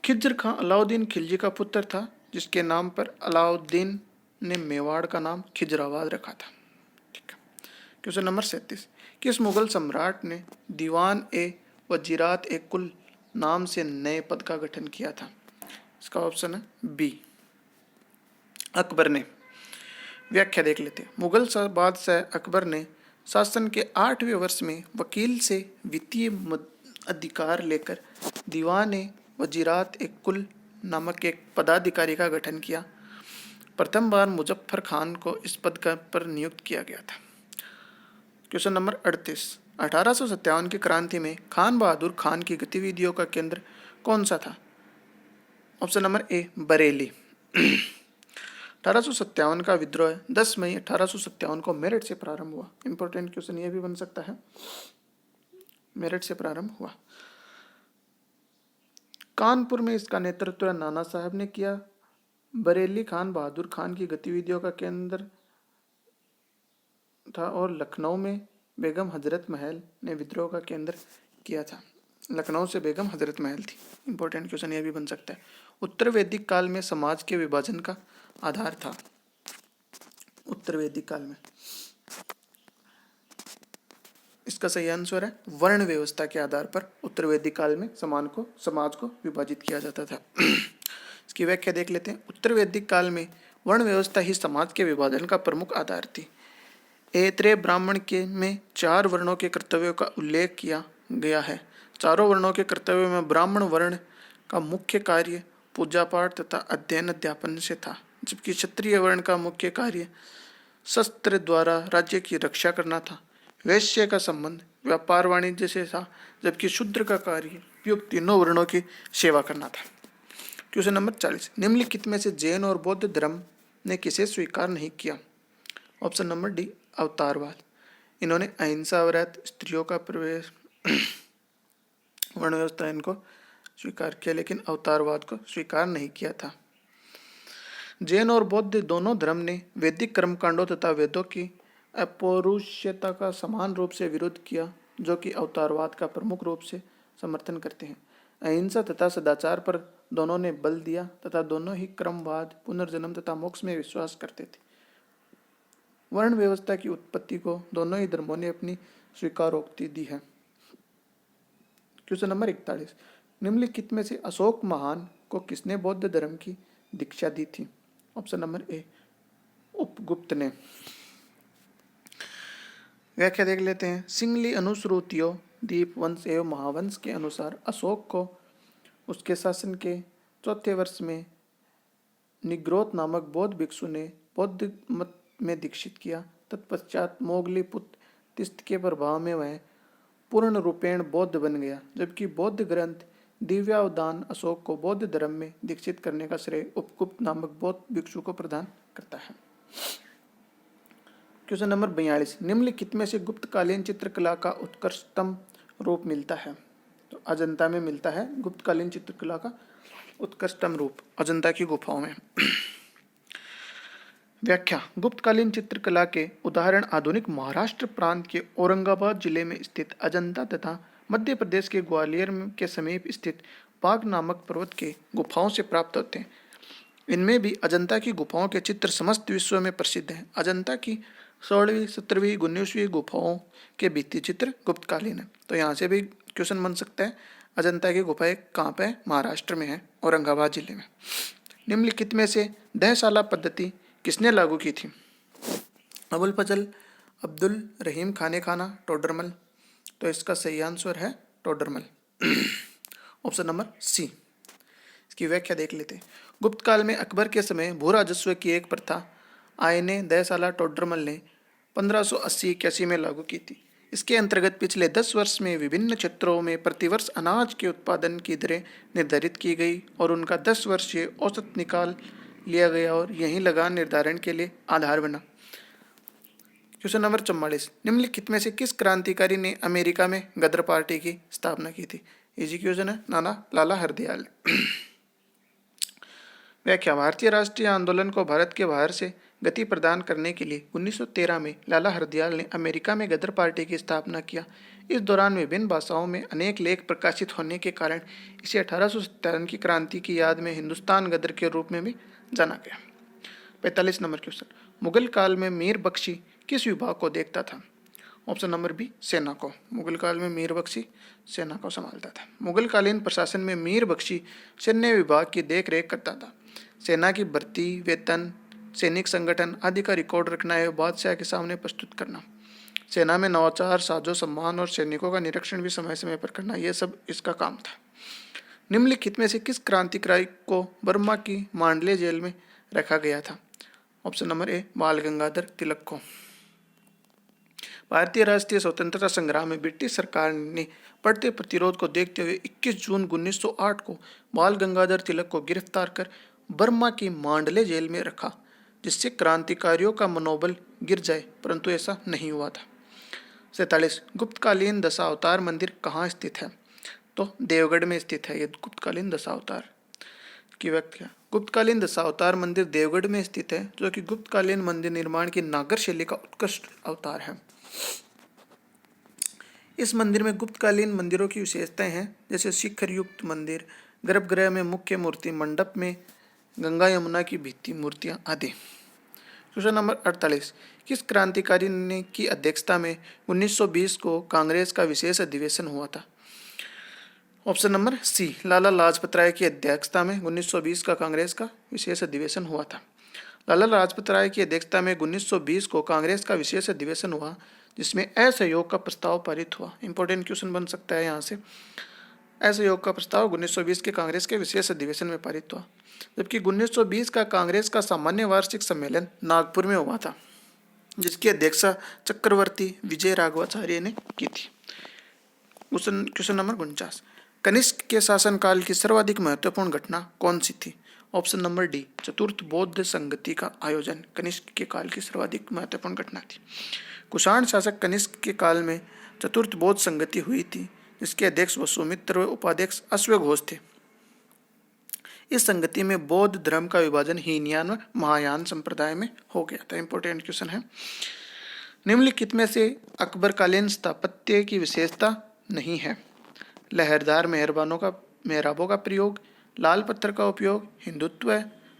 खिज्र खां अलाउद्दीन खिलजी का पुत्र था, जिसके नाम पर अलाउद्दीन ने मेवाड़ का नाम खिजराबाद रखा था। ठीक है। क्वेश्चन नंबर 37, किस मुगल सम्राट ने दीवान ए वजीरात ए कुल नाम से नए पद का गठन किया था? इसका ऑप्शन है बी, अकबर ने। व्याख्या देख लेते हैं। मुगल बादशाह अकबर ने शासन के 8वें वर्ष में वकील से वित्तीय अधिकार लेकर दीवान वजीरात एक कुल नामक एक पदाधिकारी का गठन किया। प्रथम बार मुजफ्फर खान को इस पद पर नियुक्त किया गया था। क्वेश्चन नंबर 38, 1857 की क्रांति में खान बहादुर खान की गतिविधियों का केंद्र कौन सा था? ऑप्शन नंबर ए बरेली। 1857 का विद्रोह 10 मई 1857 को मेरठ से प्रारंभ हुआ। इंपॉर्टेंट क्वेश्चन ये भी बन सकता है, मेरठ से प्रारंभ हुआ। कानपुर में इसका नेतृत्व नाना साहब ने किया। बरेली खान बहादुर खान की गतिविधियों का केंद्र था और लखनऊ में बेगम हजरत महल ने विद्रोह का केंद्र किया था। लखनऊ से बेगम हजरत महल थी। इंपॉर्टेंट क्वेश्चन यह भी बन सकता है। उत्तर वैदिक काल में समाज के विभाजन का आधार था। उत्तर वैदिक काल में इसका सही आंसर है वर्ण व्यवस्था के आधार पर उत्तर वैदिक काल में समाज को विभाजित किया जाता था। इसकी व्याख्या देख लेते हैं। उत्तर वैदिक काल में वर्ण व्यवस्था ही समाज के विभाजन का प्रमुख आधार थी। ऐत्रेय ब्राह्मण के में 4 वर्णों के कर्तव्यों का उल्लेख किया गया है। चारों वर्णों के कर्तव्यों में ब्राह्मण वर्ण का मुख्य कार्य पूजा पाठ तथा अध्ययन अध्यापन से था, जबकि क्षत्रिय वर्ण का मुख्य कार्य शस्त्र द्वारा राज्य की रक्षा करना था। वैश्य का संबंध व्यापार वाणिज्य से था, जबकि शूद्र का कार्य उपयुक्त तीनों वर्णों की सेवा करना था। क्वेश्चन नंबर 40, निम्नलिखित में से जैन और बौद्ध धर्म ने किसे स्वीकार नहीं किया? ऑप्शन नंबर डी अवतारवाद। इन्होंने अहिंसा, व्रत, स्त्रियों का प्रवेश, वर्ण व्यवस्था इनको स्वीकार किया, लेकिन अवतारवाद को स्वीकार नहीं किया था। जैन और बौद्ध दोनों धर्म ने वैदिक कर्मकांडों तथा वेदों की अपौरुषेयता का समान रूप से विरोध किया, जो कि अवतारवाद का प्रमुख रूप से समर्थन करते हैं। अहिंसा तथा सदाचार पर दोनों ने बल दिया तथा दोनों ही क्रमवाद, पुनर्जन्म तथा मोक्ष में विश्वास करते थे। वर्ण व्यवस्था की उत्पत्ति को दोनों ही धर्मों ने अपनी स्वीकारोक्ति दी है। क्वेश्चन नंबर 41, निम्नलिखित में से अशोक महान को किसने बौद्ध धर्म की दीक्षा दी थी? ऑप्शन नंबर ए उपगुप्त ने। व्याख्या देख लेते हैं। सिंगली अनुश्रुतियों दीप वंश एवं महावंश के अनुसार अशोक को उसके शासन के 4थे वर्ष में निग्रोध नामक बौद्ध भिक्षु ने बौद्ध मत में दीक्षित किया। तत्पश्चात मोगलीपुत्र तिस्त के प्रभाव में वह पूर्ण रूपेण बौद्ध बन गया, जबकि बौद्ध ग्रंथ दिव्यावदान अशोक को बौद्ध धर्म में दीक्षित करने का श्रेय उपगुप्त नामक बौद्ध भिक्षु को प्रदान करता है। क्वेश्चन नंबर 42, निम्नलिखित में से गुप्तकालीन चित्रकला का उत्कृष्टतम रूप मिलता है? तो अजंता में मिलता है गुप्तकालीन चित्रकला का उत्कृष्टतम रूप, अजंता की गुफाओं में। व्याख्या, गुप्तकालीन चित्रकला के उदाहरण आधुनिक महाराष्ट्र प्रांत के औरंगाबाद जिले में स्थित अजंता तथा मध्य प्रदेश के ग्वालियर के समीप स्थित बाघ नामक पर्वत के गुफाओं से प्राप्त होते हैं। इनमें भी अजंता की गुफाओं के चित्र समस्त विश्व में प्रसिद्ध हैं। अजंता की 16वीं, 17वीं, 19वीं गुफाओं के भित्ति चित्र गुप्तकालीन है। तो यहाँ से भी क्वेश्चन बन सकता है, अजंता की गुफाएं कहाँ पे? महाराष्ट्र में है, औरंगाबाद जिले में। निम्नलिखित में से दहशाला पद्धति किसने लागू की थी? अबुल फजल अब्दुल रहीम खाने खाना टोडरमल। तो इसका सही आंसर है टोडरमल, ऑप्शन नंबर सी। इसकी व्याख्या देख लेते हैं। गुप्त काल में अकबर के समय भू राजस्व की एक प्रथा आयने दहशाला टोडरमल ने 1580-81 में लागू की थी। इसके अंतर्गत पिछले 10 वर्ष में विभिन्न क्षेत्रों में प्रतिवर्ष अनाज के उत्पादन की दरें निर्धारित की गई और उनका 10 वर्षीय औसत निकाल लिया गया और यही लगान निर्धारण के लिए आधार बना। क्वेश्चन नंबर 44, निम्नलिखित में से किस क्रांतिकारी ने अमेरिका में गदर पार्टी की स्थापना की थी? इजी क्वेश्चन है, लाला हरदयाल। व्याख्या, भारतीय राष्ट्रीय आंदोलन को भारत के बाहर से गति प्रदान करने के लिए 1913 में लाला हरदयाल ने अमेरिका में गदर पार्टी की स्थापना किया। इस दौरान विभिन्न भाषाओं में अनेक लेख प्रकाशित होने के कारण इसे 1857 की क्रांति की याद में हिंदुस्तान गदर के रूप में भी जाना गया। 45 नंबर क्वेश्चन, मुगल काल में मीर बख्शी किस विभाग को देखता था? ऑप्शन नंबर बी सेना को। मुगल काल में मीर बख्शी सेना को संभालता था। मुगल कालीन प्रशासन में मीर बख्शी सैन्य विभाग की देख रेख करता था। सेना की भर्ती, वेतन, सैनिक संगठन आदि का रिकॉर्ड रखना एवं बादशाह के सामने प्रस्तुत करना। सेना में नवाचार, साजो सम्मान और सैनिकों का निरीक्षण भी समय समय पर करना, यह सब इसका काम था। निम्नलिखित में से किस क्रांतिकारी को बर्मा की मांडले जेल में रखा गया था? ऑप्शन नंबर ए, बाल गंगाधर तिलक को। भारतीय राष्ट्रीय स्वतंत्रता संग्राम में ब्रिटिश सरकार ने बढ़ते प्रतिरोध को देखते हुए 21 जून 1908 को बाल गंगाधर तिलक को गिरफ्तार कर बर्मा की मांडले जेल में रखा, जिससे क्रांतिकारियों का मनोबल गिर जाए, परंतु ऐसा नहीं हुआ था। 47, गुप्तकालीन दशावतार मंदिर कहाँ स्थित है? तो देवगढ़ में स्थित है ये गुप्तकालीन दशावतार की व्याख्या। गुप्तकालीन दशावतार मंदिर देवगढ़ में स्थित है, जो कि गुप्तकालीन मंदिर निर्माण की नागर शैली का उत्कृष्ट अवतार है। इस मंदिर में गुप्तकालीन मंदिरों की विशेषताएं हैं, जैसे शिखर युक्त मंदिर, गर्भगृह में मुख्य मूर्ति, मंडप में गंगा यमुना की भित्ति मूर्तियां आदि। क्वेश्चन नंबर 48, किस क्रांतिकारी ने की अध्यक्षता में 1920 को कांग्रेस का विशेष अधिवेशन हुआ था? ऑप्शन नंबर सी, लाला लाजपत राय की अध्यक्षता में 1920 का कांग्रेस का विशेष अधिवेशन हुआ था। लाला लाजपत राय की अध्यक्षता में 1920 को कांग्रेस का विशेष अधिवेशन हुआ, जिसमें असहयोग का प्रस्ताव पारित हुआ। इंपॉर्टेंट क्वेश्चन बन सकता है यहाँ से। असहयोग का प्रस्ताव 1920 के कांग्रेस के विशेष अधिवेशन में पारित हुआ, जबकि 1920 का कांग्रेस का सामान्य वार्षिक सम्मेलन नागपुर में हुआ था, जिसकी अध्यक्षता चक्रवर्ती विजय राघवाचार्य ने की थी। क्वेश्चन नंबर 49, कनिष्क के शासनकाल की सर्वाधिक महत्वपूर्ण घटना कौन सी थी? ऑप्शन नंबर डी, चतुर्थ बौद्ध संगति का आयोजन कनिष्क के काल की सर्वाधिक महत्वपूर्ण घटना थी। कुषाण शासक कनिष्क के काल में चतुर्थ बौद्ध संगति हुई थी, जिसके अध्यक्ष वसुमित्र व उपाध्यक्ष अश्वघोष थे। इस संगति में बौद्ध धर्म का विभाजन हीनयान व महायान संप्रदाय में हो गया था। इंपॉर्टेंट क्वेश्चन है। निम्नलिखित में से अकबरकालीन स्थापत्य की विशेषता नहीं है? लहरदार मेहराबों का प्रयोग, लाल पत्थर का उपयोग, हिंदुत्व,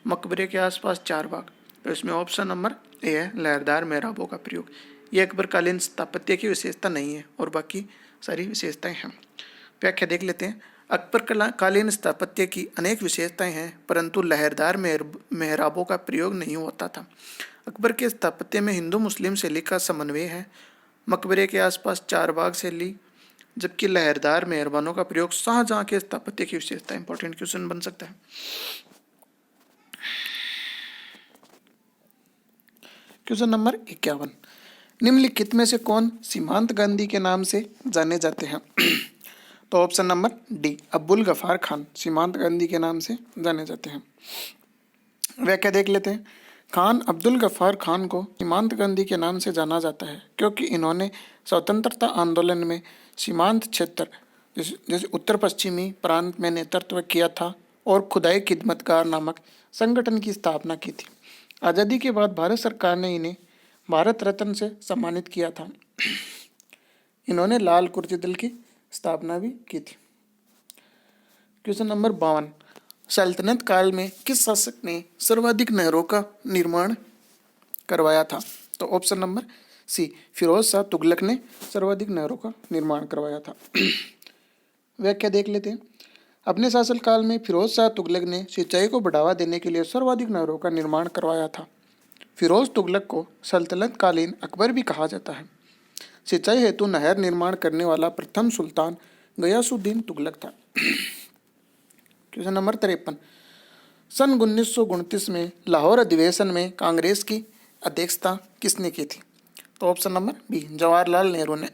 मकबरे के आसपास 4 बाग। तो इसमें ऑप्शन नंबर ए है, लहरदार मेहराबों का प्रयोग। ये अकबरकालीन स्थापत्य की विशेषता नहीं है और बाकी सारी विशेषताएं हैं। व्याख्या देख लेते हैं। अकबरकालीन स्थापत्य की अनेक विशेषताएं हैं, परंतु लहरदार मेहराबों का प्रयोग नहीं होता था। अकबर के स्थापत्य में हिंदू मुस्लिम शैली का समन्वय है। मकबरे के आसपास 4 बाग शैली, जबकि लहरदार मेहरबानों का प्रयोग शाहजहां के स्थापत्य की विशेषता। इंपॉर्टेंट क्वेश्चन बन सकता है। क्वेश्चन नंबर 51, निम्नलिखित में से कौन सीमांत गांधी के नाम से जाने जाते हैं? तो option number D, Abdul Ghaffar Khan सीमांत गांधी के नाम से जाने जाते हैं। व्याख्या देख लेते हैं। खान अब्दुल गफार खान को सीमांत गांधी के नाम से जाना जाता है, क्योंकि इन्होंने स्वतंत्रता आंदोलन में सीमांत क्षेत्र जैसे उत्तर पश्चिमी प्रांत में नेतृत्व किया था और खुदाई खिदमतगार नामक संगठन की स्थापना की थी। आज़ादी के बाद भारत सरकार ने इन्हें भारत रत्न से सम्मानित किया था। इन्होंने लाल कुर्ती दल की स्थापना भी की थी। क्वेश्चन नंबर 52, सल्तनत काल में किस शासक ने सर्वाधिक नहरों का निर्माण करवाया था? तो option number C, Firoz Shah Tughlaq ने सर्वाधिक नहरों का निर्माण करवाया था। व्याख्या देख लेते हैं। अपने शासनकाल में फिरोज शाह तुगलक ने सिंचाई को बढ़ावा देने के लिए सर्वाधिक नहरों का निर्माण करवाया था। फिरोज तुगलक को सल्तनत कालीन अकबर भी कहा जाता है। सिंचाई हेतु नहर निर्माण करने वाला प्रथम सुल्तान गयासुद्दीन तुगलक था। क्वेश्चन नंबर 53, सन 1929 में लाहौर अधिवेशन में कांग्रेस की अध्यक्षता किसने की थी? तो option number B, Jawaharlal Nehru ने।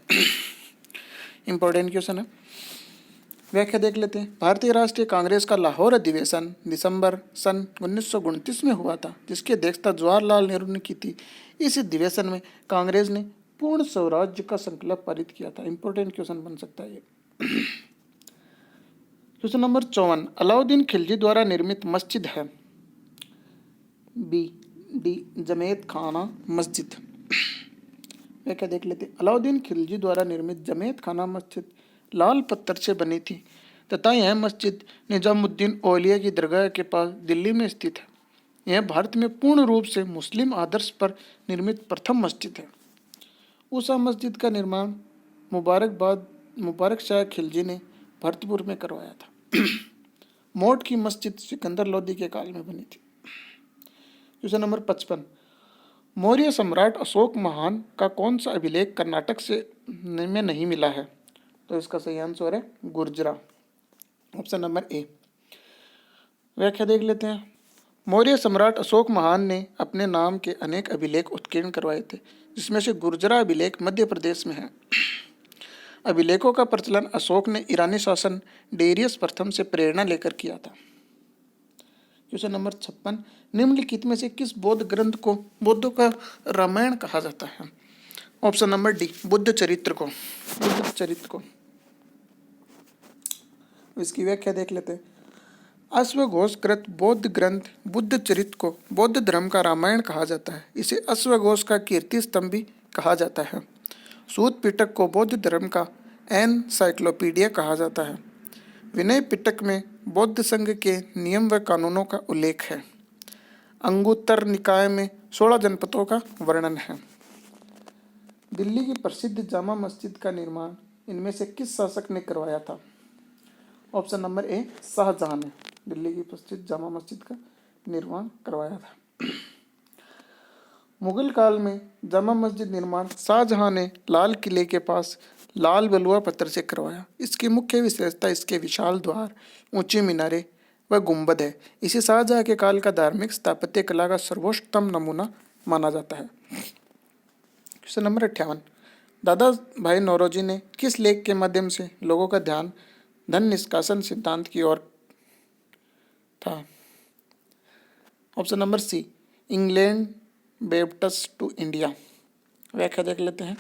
इंपॉर्टेंट क्वेश्चन है। व्याख्या देख लेते हैं। भारतीय राष्ट्रीय कांग्रेस का लाहौर अधिवेशन दिसंबर सन 1929 में हुआ था, जिसकी अध्यक्षता जवाहरलाल नेहरू ने की थी। इस अधिवेशन में कांग्रेस ने पूर्ण स्वराज्य का संकल्प पारित किया था। इंपॉर्टेंट क्वेश्चन बन सकता है ये। क्वेश्चन नंबर 54, अलाउद्दीन खिलजी द्वारा निर्मित मस्जिद है? बी, डी, जमेत खाना मस्जिद। व्याख्या देख लेते हैं। अलाउद्दीन खिलजी द्वारा निर्मित जमेत खाना मस्जिद लाल पत्थर से बनी थी तथा यह मस्जिद निजामुद्दीन औलिया की दरगाह के पास दिल्ली में स्थित है। यह भारत में पूर्ण रूप से मुस्लिम आदर्श पर निर्मित प्रथम मस्जिद है। उस मस्जिद का निर्माण मुबारक शाह खिलजी ने भरतपुर में करवाया था। मोट की मस्जिद सिकंदर लोदी के काल में बनी थी। क्वेश्चन नंबर 55, मौर्य सम्राट अशोक महान का कौन सा अभिलेख कर्नाटक से में नहीं मिला है? तो इसका सही आंसर है गुर्जरा, ऑप्शन नंबर ए। व्याख्या देख लेते हैं। मौर्य सम्राट अशोक महान ने अपने नाम के अनेक अभिलेख उत्कीर्ण करवाए थे, जिसमें से गुर्जरा अभिलेख मध्य प्रदेश में है। अभिलेखों का प्रचलन अशोक ने ईरानी शासन डेरियस प्रथम से प्रेरणा लेकर किया था। क्वेश्चन नंबर 56, निम्नलिखित में से किस बौद्ध ग्रंथ को बौद्धों का रामायण कहा जाता है? ऑप्शन नंबर डी, बुद्ध चरित्र को। बुद्ध चरित्र को। इसकी व्याख्या देख लेते हैं। अश्वघोषकृत बौद्ध ग्रंथ बुद्ध चरित्र को बौद्ध धर्म का रामायण कहा जाता है। इसे अश्वघोष का कीर्ति स्तंभ भी कहा जाता है। सूत पिटक को बौद्ध धर्म का एनसाइक्लोपीडिया कहा जाता है। विनय पिटक में बौद्ध संघ के नियम व कानूनों का उल्लेख है। अंगुत्तर निकाय में 16 जनपदों का वर्णन है। दिल्ली की प्रसिद्ध जामा मस्जिद का निर्माण इनमें से किस शासक ने करवाया था? ऑप्शन नंबर ए, शाहजहां ने दिल्ली की प्रसिद्ध जामा मस्जिद का निर्माण करवाया था। मुगल काल में जामा मस्जिद निर्माण शाहजहां ने लाल किले के पास लाल बलुआ पत्थर से करवाया। इसकी मुख्य विशेषता इसके विशाल द्वार, ऊंची मीनारें व गुंबद है। इसे शाहजहां के काल का धार्मिक स्थापत्य कला का सर्वोत्तम नमूना माना जाता है। क्वेश्चन नंबर 58, दादा भाई नौरोजी ने किस लेख के माध्यम से लोगों का ध्यान धन निष्कासन सिद्धांत की ओर था? Option number C, England Baptist to India. व्याख्या देख लेते हैं।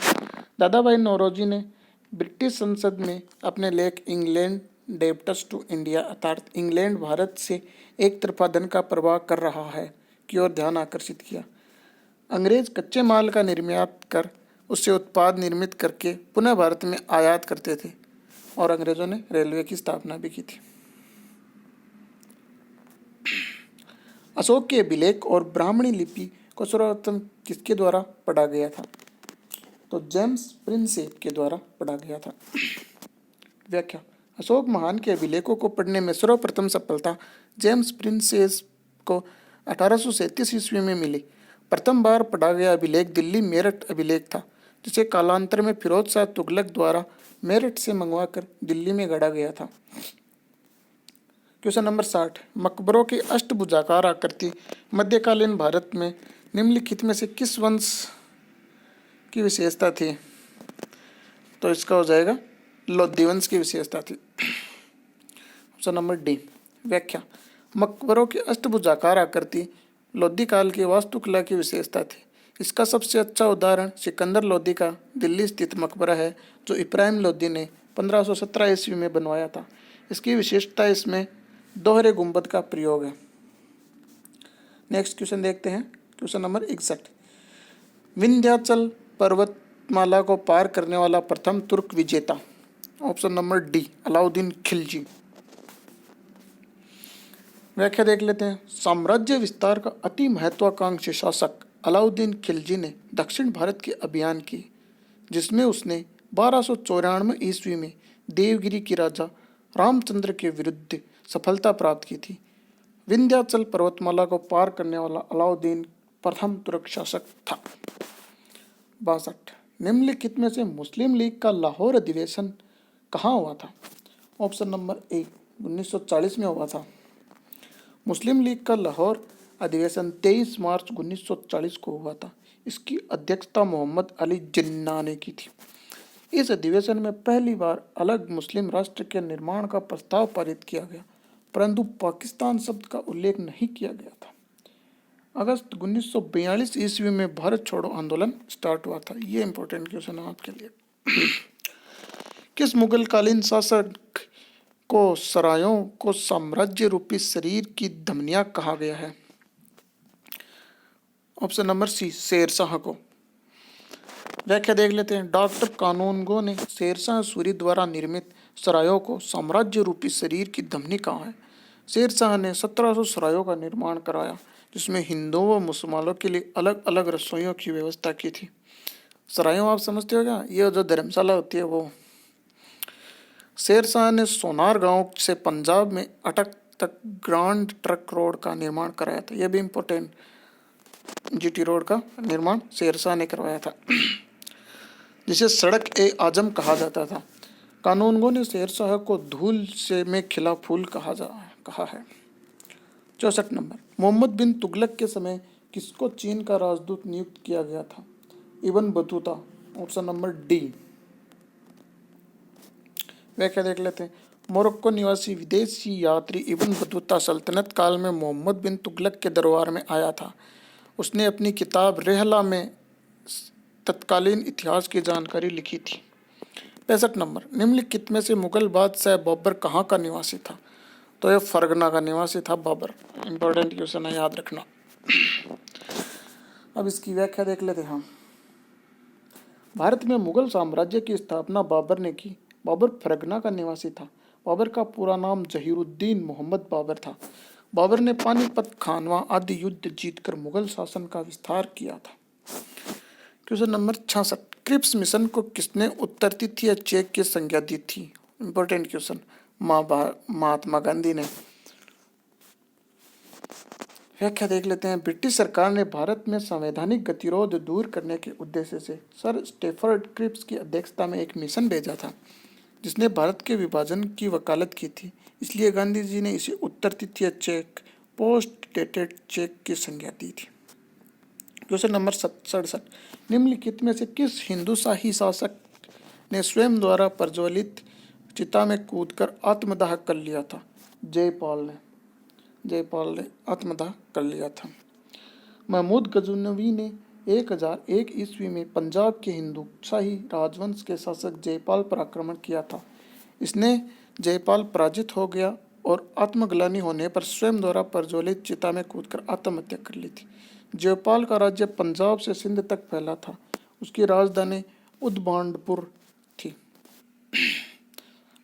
दादा भाई नौरोजी ने ब्रिटिश संसद में अपने लेख इंग्लैंड बैप्टिस्ट टू इंडिया अर्थात इंग्लैंड भारत से एक तरफा धन का प्रवाह कर रहा है की ओर ध्यान आकर्षित किया। अंग्रेज कच्चे माल का निर्यात कर उससे उत्पाद निर्मित करके पुनः भारत में आयात करते थे और अंग्रेजों ने रेलवे की स्थापना भी की थी। अशोक के अभिलेख और ब्राह्मणी लिपि को सर्वप्रथम किसके द्वारा पढ़ा गया था? तो जेम्स प्रिंसेप के द्वारा पढ़ा गया था। व्याख्या, अशोक महान के अभिलेखों को पढ़ने में सर्वप्रथम सफलता जेम्स प्रिंसेप को 1837 ईस्वी में मिली। प्रथम बार पढ़ा गया अभिलेख दिल्ली मेरठ अभिलेख था, जिसे कालांतर में फिरोज शाह तुगलक द्वारा मेरठ से मंगवाकर दिल्ली में गढ़ा गया था। क्वेश्चन नंबर 60, मकबरों की अष्टभुजाकार आकृति मध्यकालीन भारत में निम्नलिखित में से किस वंश की विशेषता थी? तो इसका हो जाएगा लोधी वंश की विशेषता थी। Option number D. व्याख्या, मकबरों की अष्टभुजाकार आकृति लोधी काल की वास्तुकला की विशेषता थी। इसका सबसे अच्छा उदाहरण सिकंदर लोधी का दिल्ली स्थित मकबरा है, जो इब्राहिम लोधी ने 1517 ईस्वी में बनवाया था। इसकी विशेषता इसमें दोहरे गुंबद का प्रयोग है। नेक्स्ट क्वेश्चन देखते हैं। क्वेश्चन नंबर 61, विंध्याचल पर्वतमाला को पार करने वाला प्रथम तुर्क विजेता? Option number D, Alauddin Khilji. व्याख्या देख लेते हैं। साम्राज्य विस्तार का अति महत्वाकांक्षी शासक अलाउद्दीन खिलजी ने दक्षिण भारत के अभियान किए, जिसमें उसने 1294 ईस्वी में देवगिरी के राजा रामचंद्र के विरुद्ध सफलता प्राप्त की थी। विंध्याचल पर्वतमाला को पार करने वाला अलाउद्दीन प्रथम तुर्क शासक था। 62, निम्नलिखित में से मुस्लिम लीग का लाहौर अधिवेशन कहाँ हुआ था? ऑप्शन नंबर ए, 1940 में हुआ था। मुस्लिम लीग का लाहौर अधिवेशन 23 मार्च 1940 को हुआ था। इसकी अध्यक्षता मोहम्मद अली जिन्ना ने की थी। इस अधिवेशन में पहली बार अलग मुस्लिम राष्ट्र के निर्माण का प्रस्ताव पारित किया गया, परंतु पाकिस्तान शब्द का उल्लेख नहीं किया गया था। अगस्त 1942 ईस्वी में भारत छोड़ो आंदोलन स्टार्ट हुआ था। ये इंपॉर्टेंट क्वेश्चन है आपके लिए। किस मुगल कालीन शासक को सरायों को साम्राज्य रूपी शरीर की धमनियां कहा गया है? ऑप्शन नंबर सी, शेरशाह को। व्याख्या देख लेते हैं। डॉक्टर कानूनगो ने शेरशाह सूरी द्वारा निर्मित सरायों को साम्राज्य रूपी शरीर की धमनी कहा है। शेरशाह ने 1700 सरायों का निर्माण कराया, जिसमें हिंदुओं व मुसलमानों के लिए अलग अलग रसोइयों की व्यवस्था की थी। सरायों आप समझते हो क्या? ये जो धर्मशाला होती है वो। शेरशाह ने सोनार गांव से पंजाब में अटक तक ग्रांड ट्रक रोड का निर्माण कराया था। यह भी इम्पोर्टेंट। जीटी रोड का निर्माण शेरशाह ने करवाया था, जिसे सड़क ए आजम कहा जाता था। कानूनगो ने शेरशाह को धूल से में खिला फूल कहा है। 64 नंबर, मोहम्मद बिन तुगलक के समय किसको चीन का राजदूत नियुक्त किया गया था? Ibn Battuta. Option number D. व्याख्या देख लेते हैं। मोरक्को निवासी विदेशी यात्री इब्न बतूता सल्तनत काल में मोहम्मद बिन तुगलक के दरबार में आया था। उसने अपनी किताब रेहला में तत्कालीन इतिहास की जानकारी लिखी थी। 65 नंबर, निम्नलिखित में से मुगल बादशाह बाबर कहाँ का निवासी था? तो यह फरगना का निवासी था बाबर। इंपॉर्टेंट क्वेश्चन है, याद रखना। अब इसकी व्याख्या देख लेते हैं हम। भारत में मुगल साम्राज्य की स्थापना बाबर ने की। बाबर फरगना का निवासी था। बाबर का पूरा नाम जहीरुद्दीन मोहम्मद बाबर था। बाबर ने पानीपत, खानवा आदि युद्ध जीतकर मुगल शासन का विस्तार किया था। क्वेश्चन नंबर 66, क्रिप्स मिशन को किसने उत्तर तिथि या चेक की संज्ञा दी थी? इंपॉर्टेंट क्वेश्चन, महात्मा गांधी ने। व्याख्या देख लेते हैं। ब्रिटिश सरकार ने भारत में संवैधानिक गतिरोध दूर करने के उद्देश्य से सर स्टेफर्ड क्रिप्स की अध्यक्षता में एक मिशन भेजा था, जिसने भारत के विभाजन की वकालत की थी। इसलिए गांधी जी ने इसे उत्तर तिथि चेक, पोस्ट डेटेड चेक की संज्ञा दी थी। क्वेश्चन नंबर 67, निम्नलिखित में से किस हिंदू शाही शासक ने स्वयं द्वारा प्रज्वलित चिता में कूदकर आत्मदाह कर लिया था? जयपाल ने आत्मदाह कर लिया था। महमूद गजनवी ने 1001 ईस्वी में पंजाब के हिंदू शाही राजवंश के शासक जयपाल पर आक्रमण किया था। इसने जयपाल पराजित हो गया और आत्मग्लानि होने पर स्वयं द्वारा प्रज्वलित चिता में कूदकर आत्महत्या कर ली थी। जयपाल का राज्य पंजाब से सिंध तक फैला था। उसकी राजधानी उदबांडपुर थी।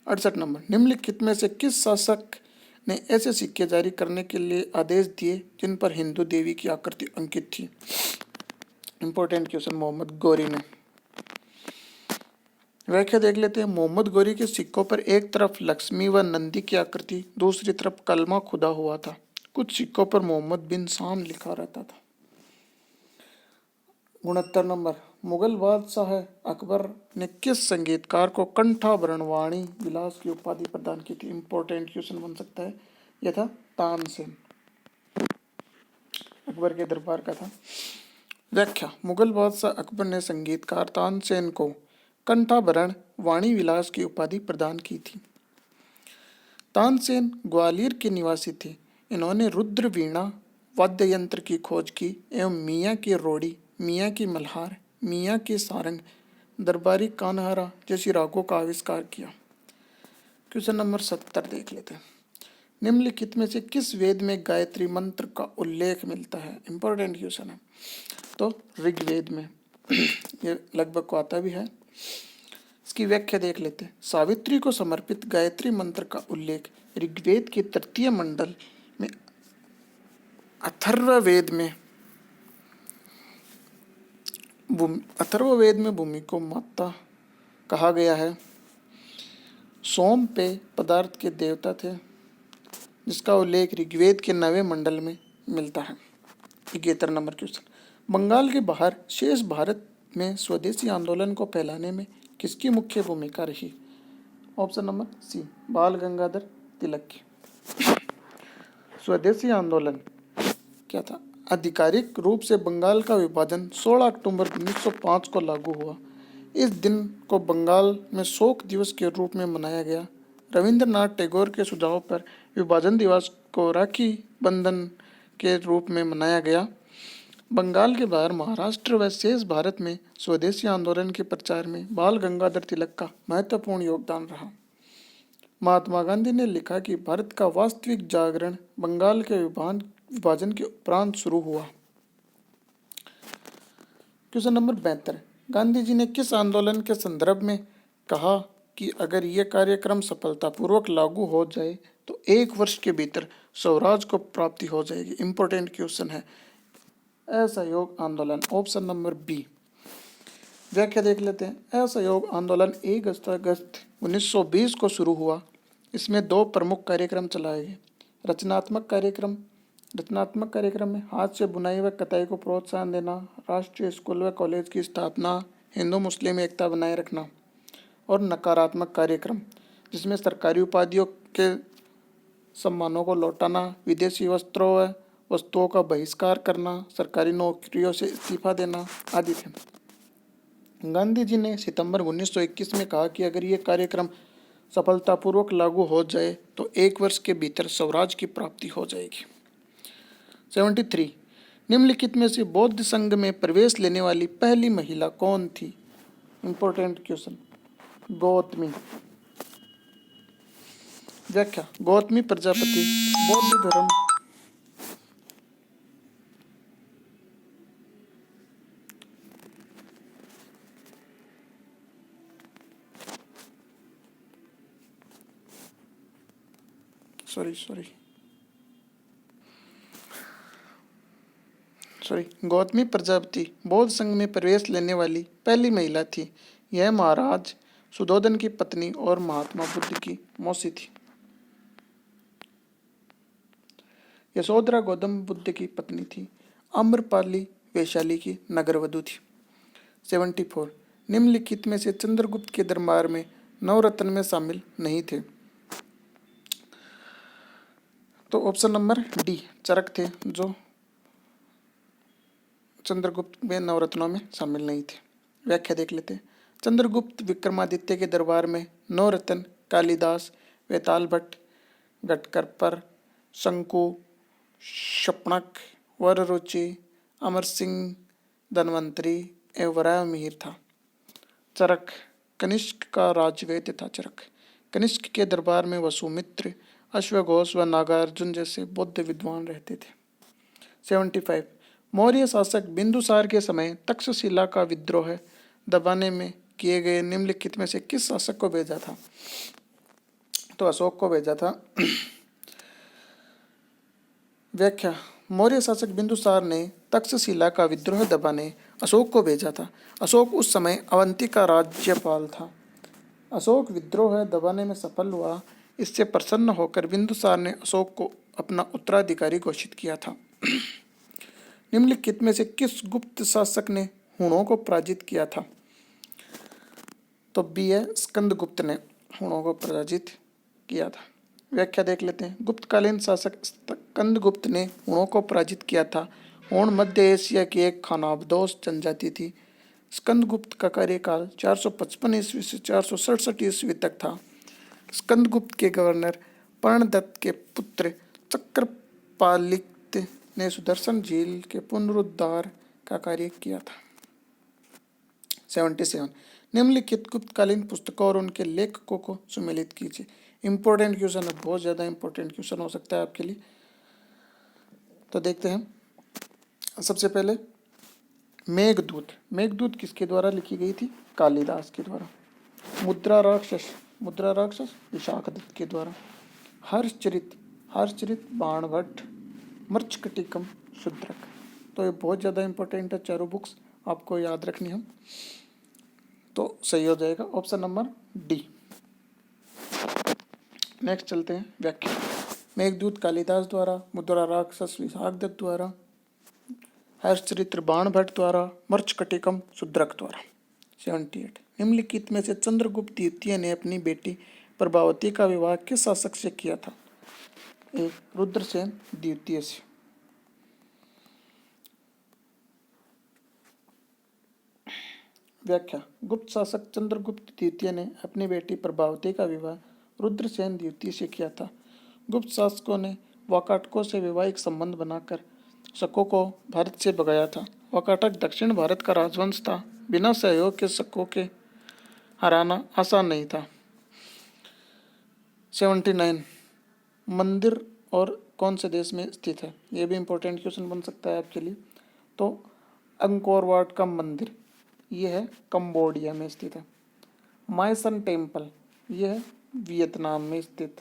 68 नंबर, निम्नलिखित में से किस शासक ने ऐसे सिक्के जारी करने के लिए आदेश दिए जिन पर हिंदू देवी की आकृति अंकित थी? इंपॉर्टेंट क्वेश्चन, मोहम्मद गौरी ने। व्याख्या देख लेते हैं। मोहम्मद गौरी के सिक्कों पर एक तरफ लक्ष्मी व नंदी की आकृति, दूसरी तरफ कलमा खुदा हुआ था। कुछ सिक्कों पर मोहम्मद बिन शाम लिखा रहता था। 69 नंबर, मुगल बादशाह अकबर ने किस संगीतकार को कंठाभरण वाणी विलास की उपाधि प्रदान की थी? इंपॉर्टेंट क्वेश्चन बन सकता है। यह था तानसेन, अकबर के दरबार का था। व्याख्या, मुगल बादशाह अकबर ने संगीतकार तानसेन को कंठाभरण वाणी विलास की उपाधि प्रदान की थी। तानसेन ग्वालियर के निवासी थे। इन्होंने रुद्र वीणा वाद्य यंत्र की खोज की एवं मियाँ की रोड़ी, मियाँ की मल्हार, मियाँ की सारंग, दरबारी कान्हारा जैसी रागों का आविष्कार किया। क्वेश्चन नंबर 70 देख लेते हैं। निम्नलिखित में से किस वेद में गायत्री मंत्र का उल्लेख मिलता है? इंपॉर्टेंट क्वेश्चन है। तो ऋग्वेद में ये लगभग को आता भी है। इसकी व्याख्या देख लेते हैं। सावित्री को समर्पित गायत्री मंत्र का उल्लेख ऋग्वेद के तृतीय मंडल में अथर्ववेद में भूमि को माता कहा गया है। सोम पे पदार्थ के देवता थे, जिसका उल्लेख ऋग्वेद के 9वें मंडल में मिलता है। 71 नंबर क्वेश्चन, बंगाल के बाहर शेष भारत में स्वदेशी आंदोलन को फैलाने में किसकी मुख्य भूमिका रही? ऑप्शन नंबर सी, बाल गंगाधर तिलक की। स्वदेशी आंदोलन क्या था? आधिकारिक रूप से बंगाल का विभाजन 16 अक्टूबर 1905 को लागू हुआ। इस दिन को बंगाल में शोक दिवस के रूप में मनाया गया। रविंद्रनाथ टैगोर के सुझाव पर विभाजन दिवस को राखी बंधन के रूप में मनाया गया। बंगाल के बाहर महाराष्ट्र व शेष भारत में स्वदेशी आंदोलन के प्रचार में बाल गंगाधर तिलक का महत्वपूर्ण योगदान रहा। महात्मा गांधी ने लिखा कि भारत का वास्तविक जागरण बंगाल के विभाजन के उपरांत शुरू हुआ। क्वेश्चन नंबर 72, गांधी जी ने किस आंदोलन के संदर्भ में कहा कि अगर यह कार्यक्रम सफलतापूर्वक लागू हो जाए तो 1 वर्ष के भीतर स्वराज को प्राप्ति हो जाएगी? इंपॉर्टेंट क्वेश्चन है। असहयोग आंदोलन, ऑप्शन नंबर बी। व्याख्या देख लेते हैं। असहयोग आंदोलन 1 अगस्त 1920 को शुरू हुआ। इसमें 2 प्रमुख कार्यक्रम चलाए गए। रचनात्मक कार्यक्रम रचनात्मक कार्यक्रम में हाथ से बुनाई व कताई को प्रोत्साहन देना, राष्ट्रीय स्कूल व कॉलेज की स्थापना, हिंदू मुस्लिम एकता बनाए रखना। और नकारात्मक कार्यक्रम जिसमें सरकारी उपाधियों के सम्मानों को लौटाना, विदेशी वस्त्रों व वस्तुओं का बहिष्कार करना, सरकारी नौकरियों से इस्तीफा देना आदि थे। गांधी जी ने सितंबर 1921 में कहा कि अगर ये कार्यक्रम सफलतापूर्वक लागू हो जाए तो 1 वर्ष के भीतर स्वराज की प्राप्ति हो जाएगी। 73 निम्नलिखित में से बौद्ध संघ में प्रवेश लेने वाली पहली महिला कौन थी? Important question. गौतमी। व्याख्या, गौतमी प्रजापति बौद्ध धर्म गौतमी प्रजापति बौद्ध संघ में प्रवेश लेने वाली पहली महिला थी। यह महाराज सुधोधन की पत्नी और महात्मा बुद्ध की मौसी थी। यशोधरा गौतम बुद्ध की पत्नी थी। आम्रपाली वैशाली की नगरवधु थी। 74 निम्नलिखित में से चंद्रगुप्त के दरबार में नवरत्न में शामिल नहीं थे। तो ऑप्शन नंबर डी चरक थे जो चंद्रगुप्त में नवरत्नों में शामिल नहीं थे। व्याख्या देख लेते हैं। चंद्रगुप्त विक्रमादित्य के दरबार में नवरत्न कालिदास, वेताल भट्ट, घटकरपर, शंकु, शपणक, वररुचि, अमर सिंह, धनवंतरी एवं वराहमिहिर था। चरक कनिष्क का राजवैद्य था। चरक कनिष्क के दरबार में वसुमित्र, अश्वघोष व नागार्जुन जैसे बौद्ध विद्वान रहते थे। 75 मौर्य शासक बिंदुसार के समय तक्षशिला का विद्रोह दबाने में किए गए निम्नलिखित में से किस शासक को भेजा था? तो अशोक को भेजा था। व्याख्या, मौर्य शासक बिंदुसार ने तक्षशिला का विद्रोह दबाने अशोक को भेजा था। अशोक उस समय अवंती का राज्यपाल था। अशोक विद्रोह दबाने में सफल हुआ। इससे प्रसन्न होकर बिंदुसार ने अशोक को अपना उत्तराधिकारी घोषित किया था। निम्नलिखित में से किस गुप्त शासक ने हुणों को पराजित किया था? तो बी है, स्कंदगुप्त ने हुणों को पराजित किया था। व्याख्या देख लेते हैं। गुप्तकालीन शासक स्कंदगुप्त ने हुणों को पराजित किया था। हुण मध्य एशिया की एक खानाबदोश जनजाति थी। स्कंदगुप्त का कार्यकाल 455 ईस्वी से 467 ईस्वी तक था। स्कंदगुप्त के गवर्नर पर्णदत्त के पुत्र चक्रपालिक्त ने सुदर्शन झील के पुनरुद्धार का कार्य किया था। 77 निम्नलिखित गुप्तकालीन पुस्तकों और उनके लेखकों को सुमेलित कीजिए। इंपॉर्टेंट क्वेश्चन है, बहुत ज़्यादा इंपॉर्टेंट क्वेश्चन हो सकता है आपके लिए। तो देखते हैं। सबसे पहले मेघदूत। मेघदूत किसके द्वारा लिखी गई थी? कालिदास के द्वारा। मुद्रा राक्षस विशाखदत्त के द्वारा। हर्षचरित बाणभट्ट, मृच्छकटिकम शूद्रक। तो ये बहुत ज़्यादा इंपॉर्टेंट है, चारों बुक्स आपको याद रखनी है। तो सही हो जाएगा ऑप्शन नंबर डी। नेक्स्ट चलते हैं। व्याख्या, मेघदूत कालिदास द्वारा, मुद्रा राक्षस विशाखदत्त द्वारा, हर्षचरित्र बाणभट्ट द्वारा, मृच्छकटिकम शूद्रक द्वारा। 78 निम्नलिखित में से चंद्रगुप्त द्वितीय ने अपनी बेटी प्रभावती का विवाह किस शासक से किया था? ए, रुद्रसेन द्वितीय से। व्याख्या, गुप्त शासक चंद्रगुप्त द्वितीय ने अपनी बेटी प्रभावती का विवाह रुद्रसेन द्वितीय से किया था। गुप्त शासकों ने वाकाटकों से वैवाहिक संबंध बनाकर शकों को भारत से भगाया था। वाकाटक दक्षिण भारत का राजवंश था। बिना सहयोग के शकों के हराना आसान नहीं था। 79 मंदिर और कौन से देश में स्थित है? ये भी इम्पोर्टेंट क्वेश्चन बन सकता है आपके लिए। तो अंकोर वाट का मंदिर ये है कंबोडिया में स्थित है। मायसन टेम्पल ये है वियतनाम में स्थित।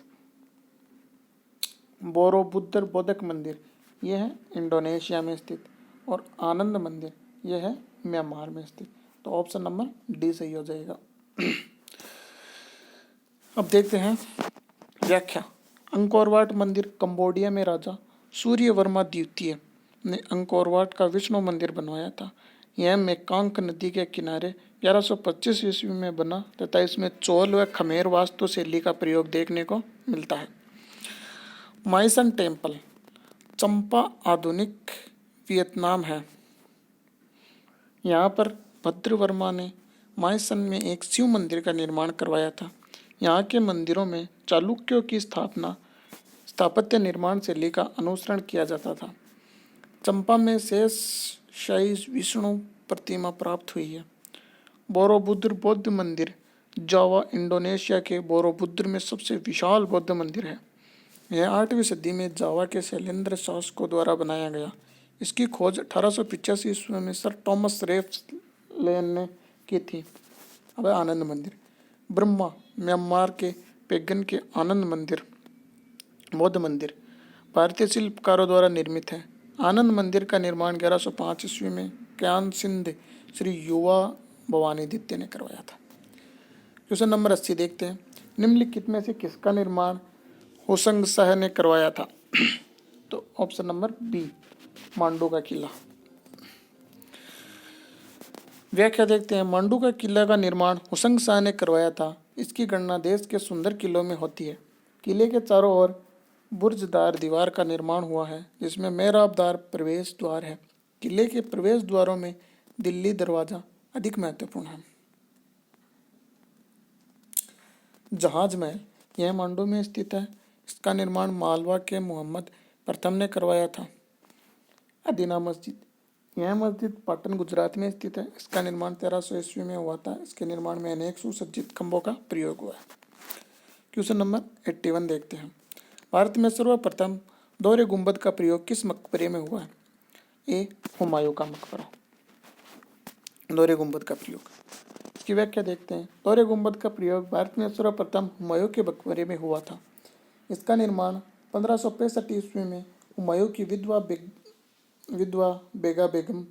बोरोबुद्दर बौद्ध मंदिर ये है इंडोनेशिया में स्थित। और आनंद मंदिर ये है म्यांमार में स्थित। तो ऑप्शन नंबर डी सही हो जाएगा। अब देखते हैं व्याख्या। अंकोर वाट मंदिर कंबोडिया में राजा सूर्यवर्मा द्वितीय ने अंकोरवाट का विष्णु मंदिर बनवाया था। यह मेकांक नदी के किनारे 1125 ईस्वी में बना तथा इसमें चोल व खमेर वास्तुशैली का प्रयोग देखने को मिलता है। माइसन टेम्पल चंपा आधुनिक वियतनाम है। यहाँ पर भद्रवर्मा ने माइसन में एक शिव मंदिर का निर्माण करवाया था। यहाँ के मंदिरों में चालुक्यों की स्थापत्य निर्माण शैली का अनुसरण किया जाता था। चंपा में शेष शाही विष्णु प्रतिमा प्राप्त हुई है। बोरोबुद्र बौद्ध मंदिर जावा इंडोनेशिया के बोरोबुद्र में सबसे विशाल बौद्ध मंदिर है। यह 8वीं सदी में जावा के शैलेंद्र शासकों द्वारा बनाया गया। इसकी खोज 1885 ईस्वी में सर टॉमस रेफ्लेन ने की थी। अब आनंद मंदिर ब्रह्मा म्यांमार के पेगन के आनंद मंदिर बौद्ध मंदिर भारतीय शिल्पकारों द्वारा निर्मित है। आनंद मंदिर का निर्माण 1105 ईस्वी में क्यान सिंध श्री युवा भवानीदित्य ने करवाया था। क्वेश्चन नंबर 80 देखते हैं। निम्नलिखित में से किसका निर्माण होसंग शाह ने करवाया था? तो ऑप्शन नंबर बी मांडू का किला। व्याख्या देखते हैं। मांडू का किला का निर्माण होसंग शाह ने करवाया था। इसकी गणना देश के सुंदर किलों में होती है। किले के चारों ओर बुर्जदार दीवार का निर्माण हुआ है जिसमें मेहराबदार प्रवेश द्वार है। किले के प्रवेश द्वारों में दिल्ली दरवाजा अधिक महत्वपूर्ण है। जहाज महल यह मांडू में स्थित है। इसका निर्माण मालवा के मोहम्मद प्रथम ने करवाया था। अदीना मस्जिद यह मस्जिद पाटन गुजरात में स्थित है। इसका निर्माण 1300 ईस्वी में हुआ था। इसके निर्माण में अनेक सुसज्जित खंभों का प्रयोग हुआ है। क्वेश्चन नंबर 81 देखते हैं। भारत में सर्वप्रथम दोहरे गुंबद का प्रयोग किस मकबरे में हुआ है? ए हुमायूं का मकबरा। दोहरे गुंबद का प्रयोग इसकी व्याख्या देखते हैं। दोहरे गुंबद का प्रयोग भारत में सर्वप्रथम हुमायूं के मकबरे में हुआ था। इसका निर्माण 1565 ईस्वी में हुमायूं की विधवा बेगा बेगम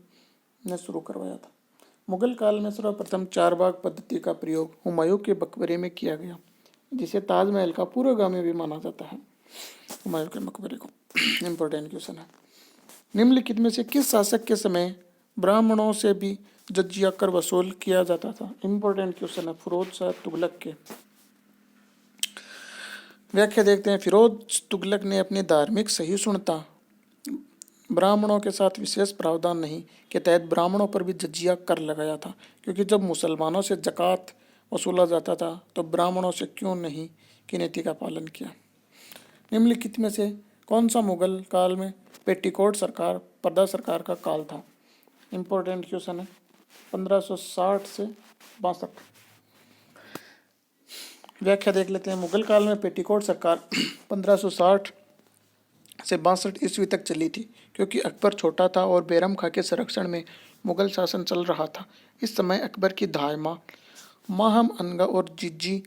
ने शुरू करवाया था। मुगल काल में सर्वप्रथम चारबाग पद्धति का प्रयोग हुमायूं के मकबरे में किया गया, जिसे ताजमहल का पूर्वगामी भी माना जाता है। हुमायूं के मकबरे को इम्पोर्टेंट क्वेश्चन है। निम्नलिखित में से किस शासक के समय ब्राह्मणों से भी जजिया कर वसूल किया जाता था? इम्पोर्टेंट क्वेश्चन है। फिरोज शाह तुगलक के। व्याख्या देखते हैं। फिरोज तुगलक ने अपनी धार्मिक सहिष्णुता ब्राह्मणों के साथ विशेष प्रावधान नहीं के तहत ब्राह्मणों पर भी जजिया कर लगाया था, क्योंकि जब मुसलमानों से जकात वसूला जाता था तो ब्राह्मणों से क्यों नहीं की नीति का पालन किया। निम्नलिखित में से कौन सा मुगल काल में पेटीकोट सरकार पर्दा सरकार का काल था? इम्पोर्टेंट क्वेश्चन है। 1560 से 62। व्याख्या देख लेते हैं। मुगल काल में पेटीकोट सरकार 1560 से 62 ईस्वी तक चली थी, क्योंकि अकबर छोटा था और बैरम खां के संरक्षण में मुगल शासन चल रहा था। इस समय अकबर की धायमा माहम अनगा और जीजी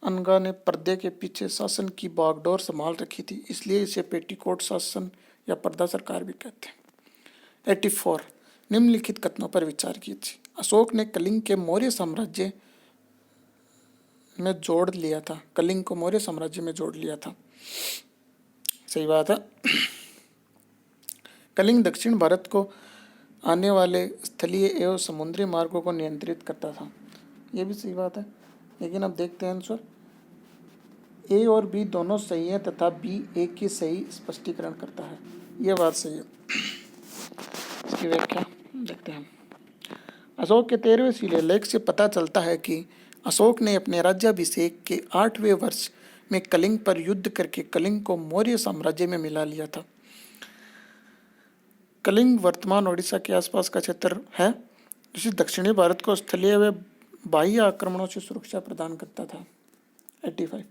अनगा ने पर्दे के पीछे शासन की बागडोर संभाल रखी थी, इसलिए इसे पेटीकोट शासन या पर्दा सरकार भी कहते हैं। 84 निम्नलिखित कथनों पर विचार कीजिए। अशोक ने कलिंग के मौर्य साम्राज्य में जोड़ लिया था। कलिंग को मौर्य साम्राज्य में जोड़ लिया था। सही बात है। कलिंग दक्षिण भारत को आने वाले स्थलीय एवं समुद्री मार्गों को नियंत्रित करता था। यह भी सही बात है, लेकिन अब देखते हैं आंसर। ए और बी दोनों सही है तथा बी ए की सही स्पष्टीकरण करता है। यह बात सही है। इसकी व्याख्या देखते हैं। अशोक के 13वें शिलालेख से पता चलता है कि अशोक ने अपने राज्याभिषेक के 8वें वर्ष में कलिंग पर युद्ध करके कलिंग को मौर्य साम्राज्य में मिला लिया था। कलिंग वर्तमान ओडिशा के आसपास का क्षेत्र है, जिसे दक्षिणी भारत को स्थलीय व बाह्य आक्रमणों से सुरक्षा प्रदान करता था। 85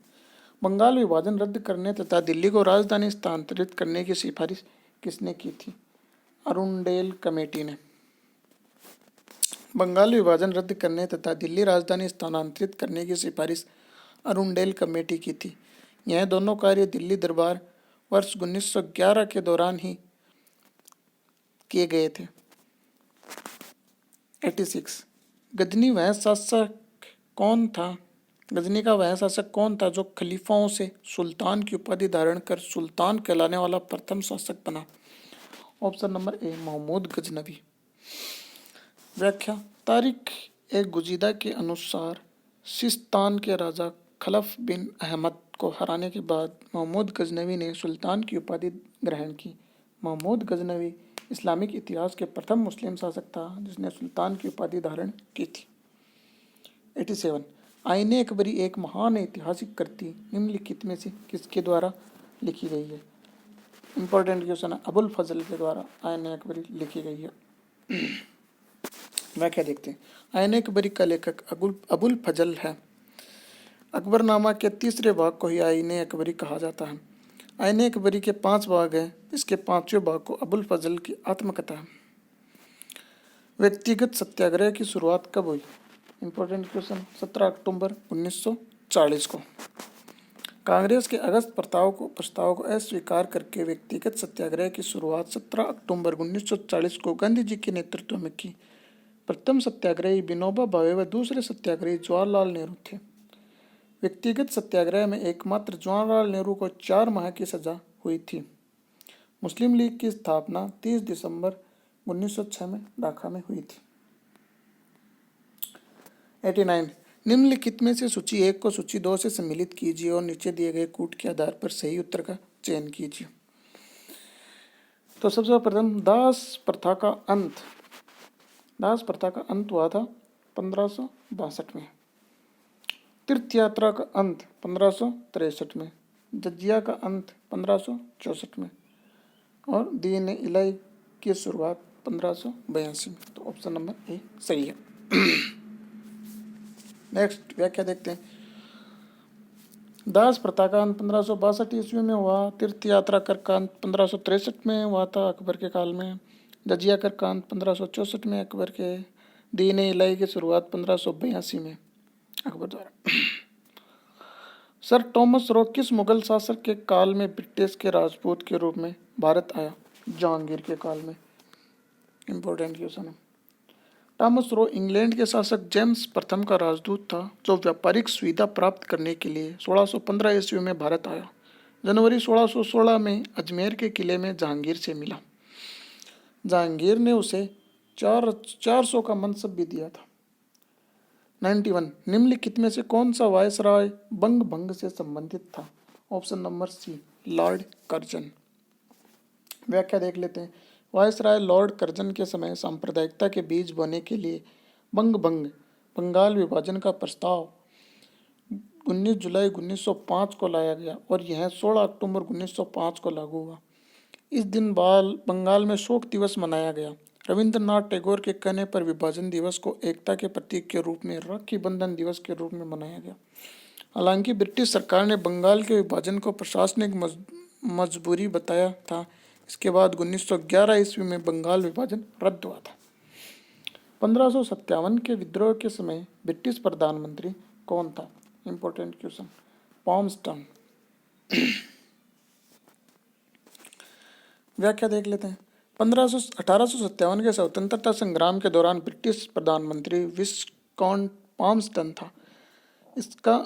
बंगाल विभाजन रद्द करने तथा दिल्ली को राजधानी स्थानांतरित करने की सिफारिश किसने की थी? अरुंडेल कमेटी ने। बंगाल विभाजन रद्द करने तथा दिल्ली राजधानी स्थानांतरित करने की सिफारिश अरुंडेल कमेटी की थी। यह दोनों कार्य दिल्ली दरबार वर्ष 1911 के दौरान ही किए गए थे। 86 गजनी वह शासक कौन था गजनी का वह शासक कौन था जो खलीफाओं से सुल्तान की उपाधि धारण कर सुल्तान कहलाने वाला प्रथम शासक बना? Option number A Mahmud Ghaznavi. व्याख्या, तारिक ए गुजीदा के अनुसार सिस्तान के राजा खलफ बिन अहमद को हराने के बाद महमूद गजनवी ने सुल्तान की उपाधि ग्रहण की। महमूद गजनवी इस्लामिक इतिहास के प्रथम मुस्लिम शासक था जिसने सुल्तान की उपाधि धारण की थी। 87 आईने अकबरी एक महान ऐतिहासिक कृति निम्नलिखित में से किसके द्वारा लिखी गई है? इंपॉर्टेंट क्वेश्चन है, अबुल फजल के द्वारा आईने अकबरी लिखी गई है। व्याख्या देखते हैं। आईने अकबरी का लेखक अबुल फजल है। अकबरनामा के तीसरे भाग को ही आईने अकबरी कहा जाता है। आईने अकबरी के 5 भाग हैं। इसके 5वें भाग को अबुल फजल की आत्मकथा है। व्यक्तिगत सत्याग्रह की शुरुआत कब हुई? इंपॉर्टेंट क्वेश्चन, 17 अक्टूबर 1940 को। कांग्रेस के अगस्त प्रस्ताव को अस्वीकार करके व्यक्तिगत सत्याग्रह की शुरुआत 17 अक्टूबर 1940 को गांधी जी के नेतृत्व में की। प्रथम सत्याग्रही विनोबा भावे व दूसरे सत्याग्रही जवाहरलाल नेहरू थे। व्यक्तिगत सत्याग्रह में एकमात्र जवाहरलाल नेहरू को 4 माह की सजा हुई थी। मुस्लिम लीग की स्थापना 30 दिसंबर 1906 में ढाका में हुई थी। 89 निम्नलिखित में से सूची 1 को सूची 2 से सम्मिलित कीजिए और नीचे दिए गए कूट के आधार पर सही उत्तर का चयन कीजिए। तो सबसे प्रथम दास प्रथा का अंत हुआ था 1562 में। तीर्थ यात्रा का अंत 1563 में। जजिया का अंत 1564 में और दीन इलाही की शुरुआत 1582 में। तो ऑप्शन नंबर ए सही है। नेक्स्ट व्याख्या देखते हैं। दास प्रथा का अंत 1562 ईस्वी में हुआ। तीर्थ यात्रा कर का अंत 1563 में हुआ था अकबर के काल में। जजिया कर का अंत 1564 में अकबर के। दीन इलाही की शुरुआत 1582 में अकबर द्वारा। सर टॉमस रो किस मुगल शासक के काल में ब्रिटिश के राजपूत के रूप में भारत आया? जहांगीर के काल में। इंपॉर्टेंट क्वेश्चन है। टॉमस रो इंग्लैंड के शासक जेम्स प्रथम का राजदूत था जो व्यापारिक सुविधा प्राप्त करने के लिए 1615 ईस्वी में भारत आया। जनवरी 1616 में अजमेर के किले में जहांगीर से मिला। जहांगीर ने उसे 400 का मनसब भी दिया था। 91 निम्नलिखित में से कौन सा वायसराय बंग भंग से संबंधित था? Option number C Lord Curzon. व्याख्या देख लेते हैं। वायसराय लॉर्ड कर्जन के समय सांप्रदायिकता के बीज बोने के लिए बंगाल विभाजन का प्रस्ताव 19 जुलाई 1905 को लाया गया और यह 16 अक्टूबर 1905 को लागू हुआ। इस दिन बंगाल में शोक दिवस मनाया गया। रविंद्रनाथ टैगोर के कहने पर विभाजन दिवस को एकता के प्रतीक के रूप में राखी बंधन दिवस के रूप में मनाया गया। हालांकि ब्रिटिश सरकार ने बंगाल के विभाजन को प्रशासनिक मजबूरी बताया था। इसके बाद 1911 ईस्वी में बंगाल विभाजन रद्द हुआ था। 1557 के विद्रोह के समय ब्रिटिश प्रधानमंत्री कौन था? Important question, Palmerston. व्याख्या देख लेते हैं। 1857 के स्वतंत्रता संग्राम के दौरान ब्रिटिश प्रधानमंत्री विस्कॉन्ट पॉम्सटन था। इसका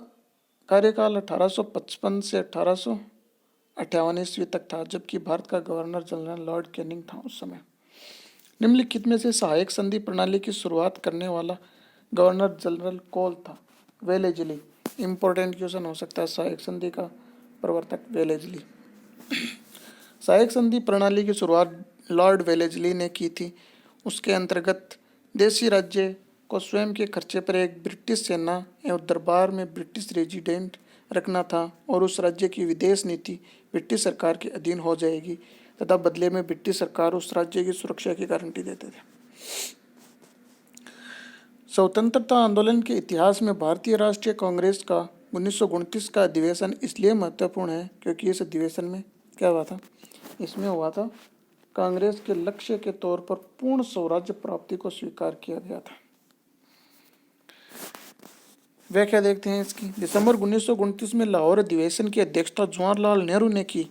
कार्यकाल 1855 से 1858 ईस्वी तक था, जबकि भारत का गवर्नर जनरल लॉर्ड कैनिंग था उस समय। निम्नलिखित में से सहायक संधि प्रणाली की शुरुआत करने वाला गवर्नर जनरल कौन था? वेलेजली। इंपॉर्टेंट क्वेश्चन हो सकता है, सहायक संधि का प्रवर्तक वेलेजली। सहायक संधि प्रणाली की शुरुआत लॉर्ड वेलेजली ने की थी। उसके अंतर्गत देशी राज्य को स्वयं के खर्चे पर एक ब्रिटिश सेना एवं दरबार में ब्रिटिश रेजिडेंट रखना था और उस राज्य की विदेश नीति ब्रिटिश सरकार के अधीन हो जाएगी तथा बदले में ब्रिटिश सरकार उस राज्य की सुरक्षा की गारंटी देते थे। स्वतंत्रता आंदोलन के इतिहास में भारतीय राष्ट्रीय कांग्रेस का 1929 का अधिवेशन इसलिए महत्वपूर्ण है क्योंकि इस अधिवेशन में क्या हुआ था? इसमें हुआ था कांग्रेस के लक्ष्य के तौर पर पूर्ण स्वराज्य प्राप्ति को स्वीकार किया गया था। व्याख्या देखते हैं इसकी। दिसंबर 1929 में लाहौर अधिवेशन की अध्यक्षता जवाहरलाल नेहरू ने की।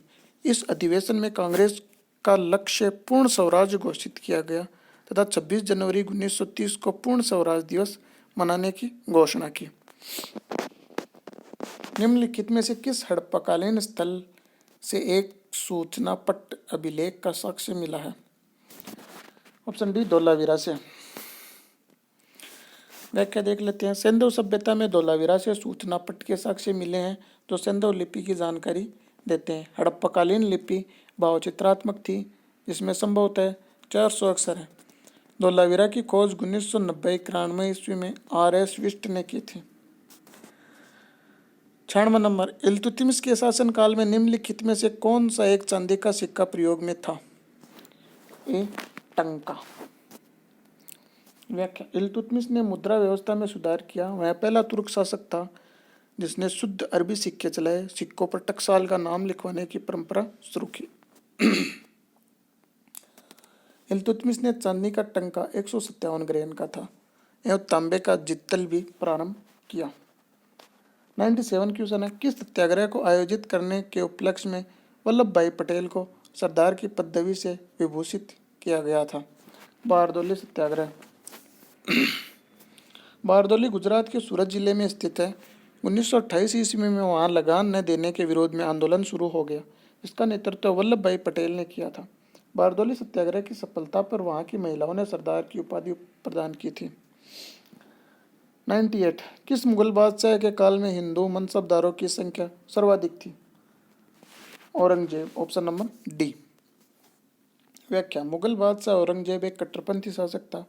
इस अधिवेशन में कांग्रेस का लक्ष्य पूर्ण स्वराज्य घोषित किया गया तथा 26 जनवरी 1930 को पूर्ण स्वराज दिवस मनाने की घोषणा की। निम्नलिखित में से किस हड़प्पाकालीन स्थल से एक सूचना पट अभिलेख का साक्ष्य मिला है? ऑप्शन डी धोलावीरा से। व्याख्या देख लेते हैं। सिंधु सभ्यता में धोलावीरा से सूचना पट के साक्ष्य मिले हैं जो सिंधु लिपि की जानकारी देते हैं। हड़प्पाकालीन लिपि भावचित्रात्मक थी जिसमें संभवतः 400 अक्षर है। धोलावीरा की खोज 1990-91 ईस्वी में R.S. विष्ट ने की थी। 96 नंबर, इल्तुतमिश के शासनकाल में निम्नलिखित में से कौन सा एक चांदी का सिक्का प्रयोग में था? ए टंका। व्याख्या, इल्तुतमिश ने मुद्रा व्यवस्था में सुधार किया। वह पहला तुर्क शासक था जिसने शुद्ध अरबी सिक्के चलाए। सिक्कों पर टकसाल का नाम लिखवाने की परंपरा शुरू की। इल्तुतमिश ने चांदी का टंका 157 ग्रेन का था एवं तांबे का जित्तल भी प्रारंभ किया। 97 क्वेश्चन है, किस सत्याग्रह को आयोजित करने के उपलक्ष्य में वल्लभ भाई पटेल को सरदार की पदवी से विभूषित किया गया था? बारदौली सत्याग्रह। बारदौली गुजरात के सूरत जिले में स्थित है। 1928 ईस्वी में वहां लगान न देने के विरोध में आंदोलन शुरू हो गया। इसका नेतृत्व वल्लभ भाई पटेल ने किया था। बारदौली सत्याग्रह की सफलता पर वहां की महिलाओं ने सरदार की उपाधि प्रदान की थी। 98, किस मुगल बादशाह के काल में हिंदू मनसबदारों की संख्या सर्वाधिक थी? औरंगजेब। Option number D. व्याख्या, मुगल बादशाह औरंगजेब एक कट्टरपंथी शासक था।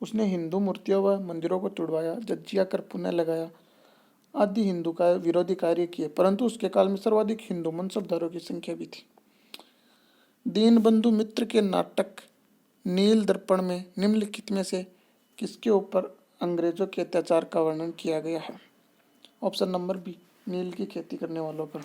उसने हिंदू मूर्तियों व मंदिरों को तुड़वाया, जज्जिया कर पुनः लगाया आदि हिंदू का विरोधी कार्य किए, परंतु उसके काल में सर्वाधिक हिंदू मनसबदारों की संख्या भी थी। दीनबंधु मित्र के नाटक नील दर्पण में निम्नलिखित में से किसके ऊपर अंग्रेजों के अत्याचार का वर्णन किया गया है? ऑप्शन नंबर बी, नील की खेती करने वालों पर।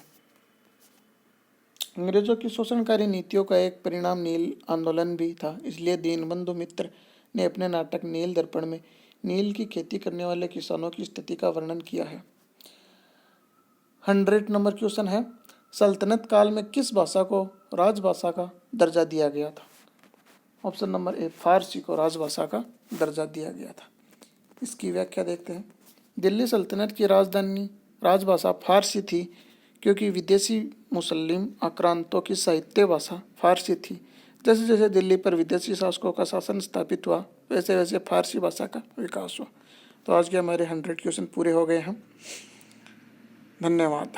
अंग्रेजों की शोषणकारी नीतियों का एक परिणाम नील आंदोलन भी था, इसलिए दीनबंधु मित्र ने अपने नाटक नील दर्पण में नील की खेती करने वाले किसानों की स्थिति का वर्णन किया है। 100 नंबर क्वेश्चन है, सल्तनत काल में किस भाषा को राजभाषा का दर्जा दिया गया था? ऑप्शन नंबर ए, फारसी को राजभाषा का दर्जा दिया गया था। इसकी व्याख्या देखते हैं। दिल्ली सल्तनत की राजधानी राजभाषा फारसी थी क्योंकि विदेशी मुसलिम आक्रांतों की साहित्य भाषा फारसी थी। जैसे जैसे दिल्ली पर विदेशी शासकों का शासन स्थापित हुआ वैसे वैसे फारसी भाषा का विकास हुआ। तो आज के हमारे 100 क्वेश्चन पूरे हो गए हैं। धन्यवाद।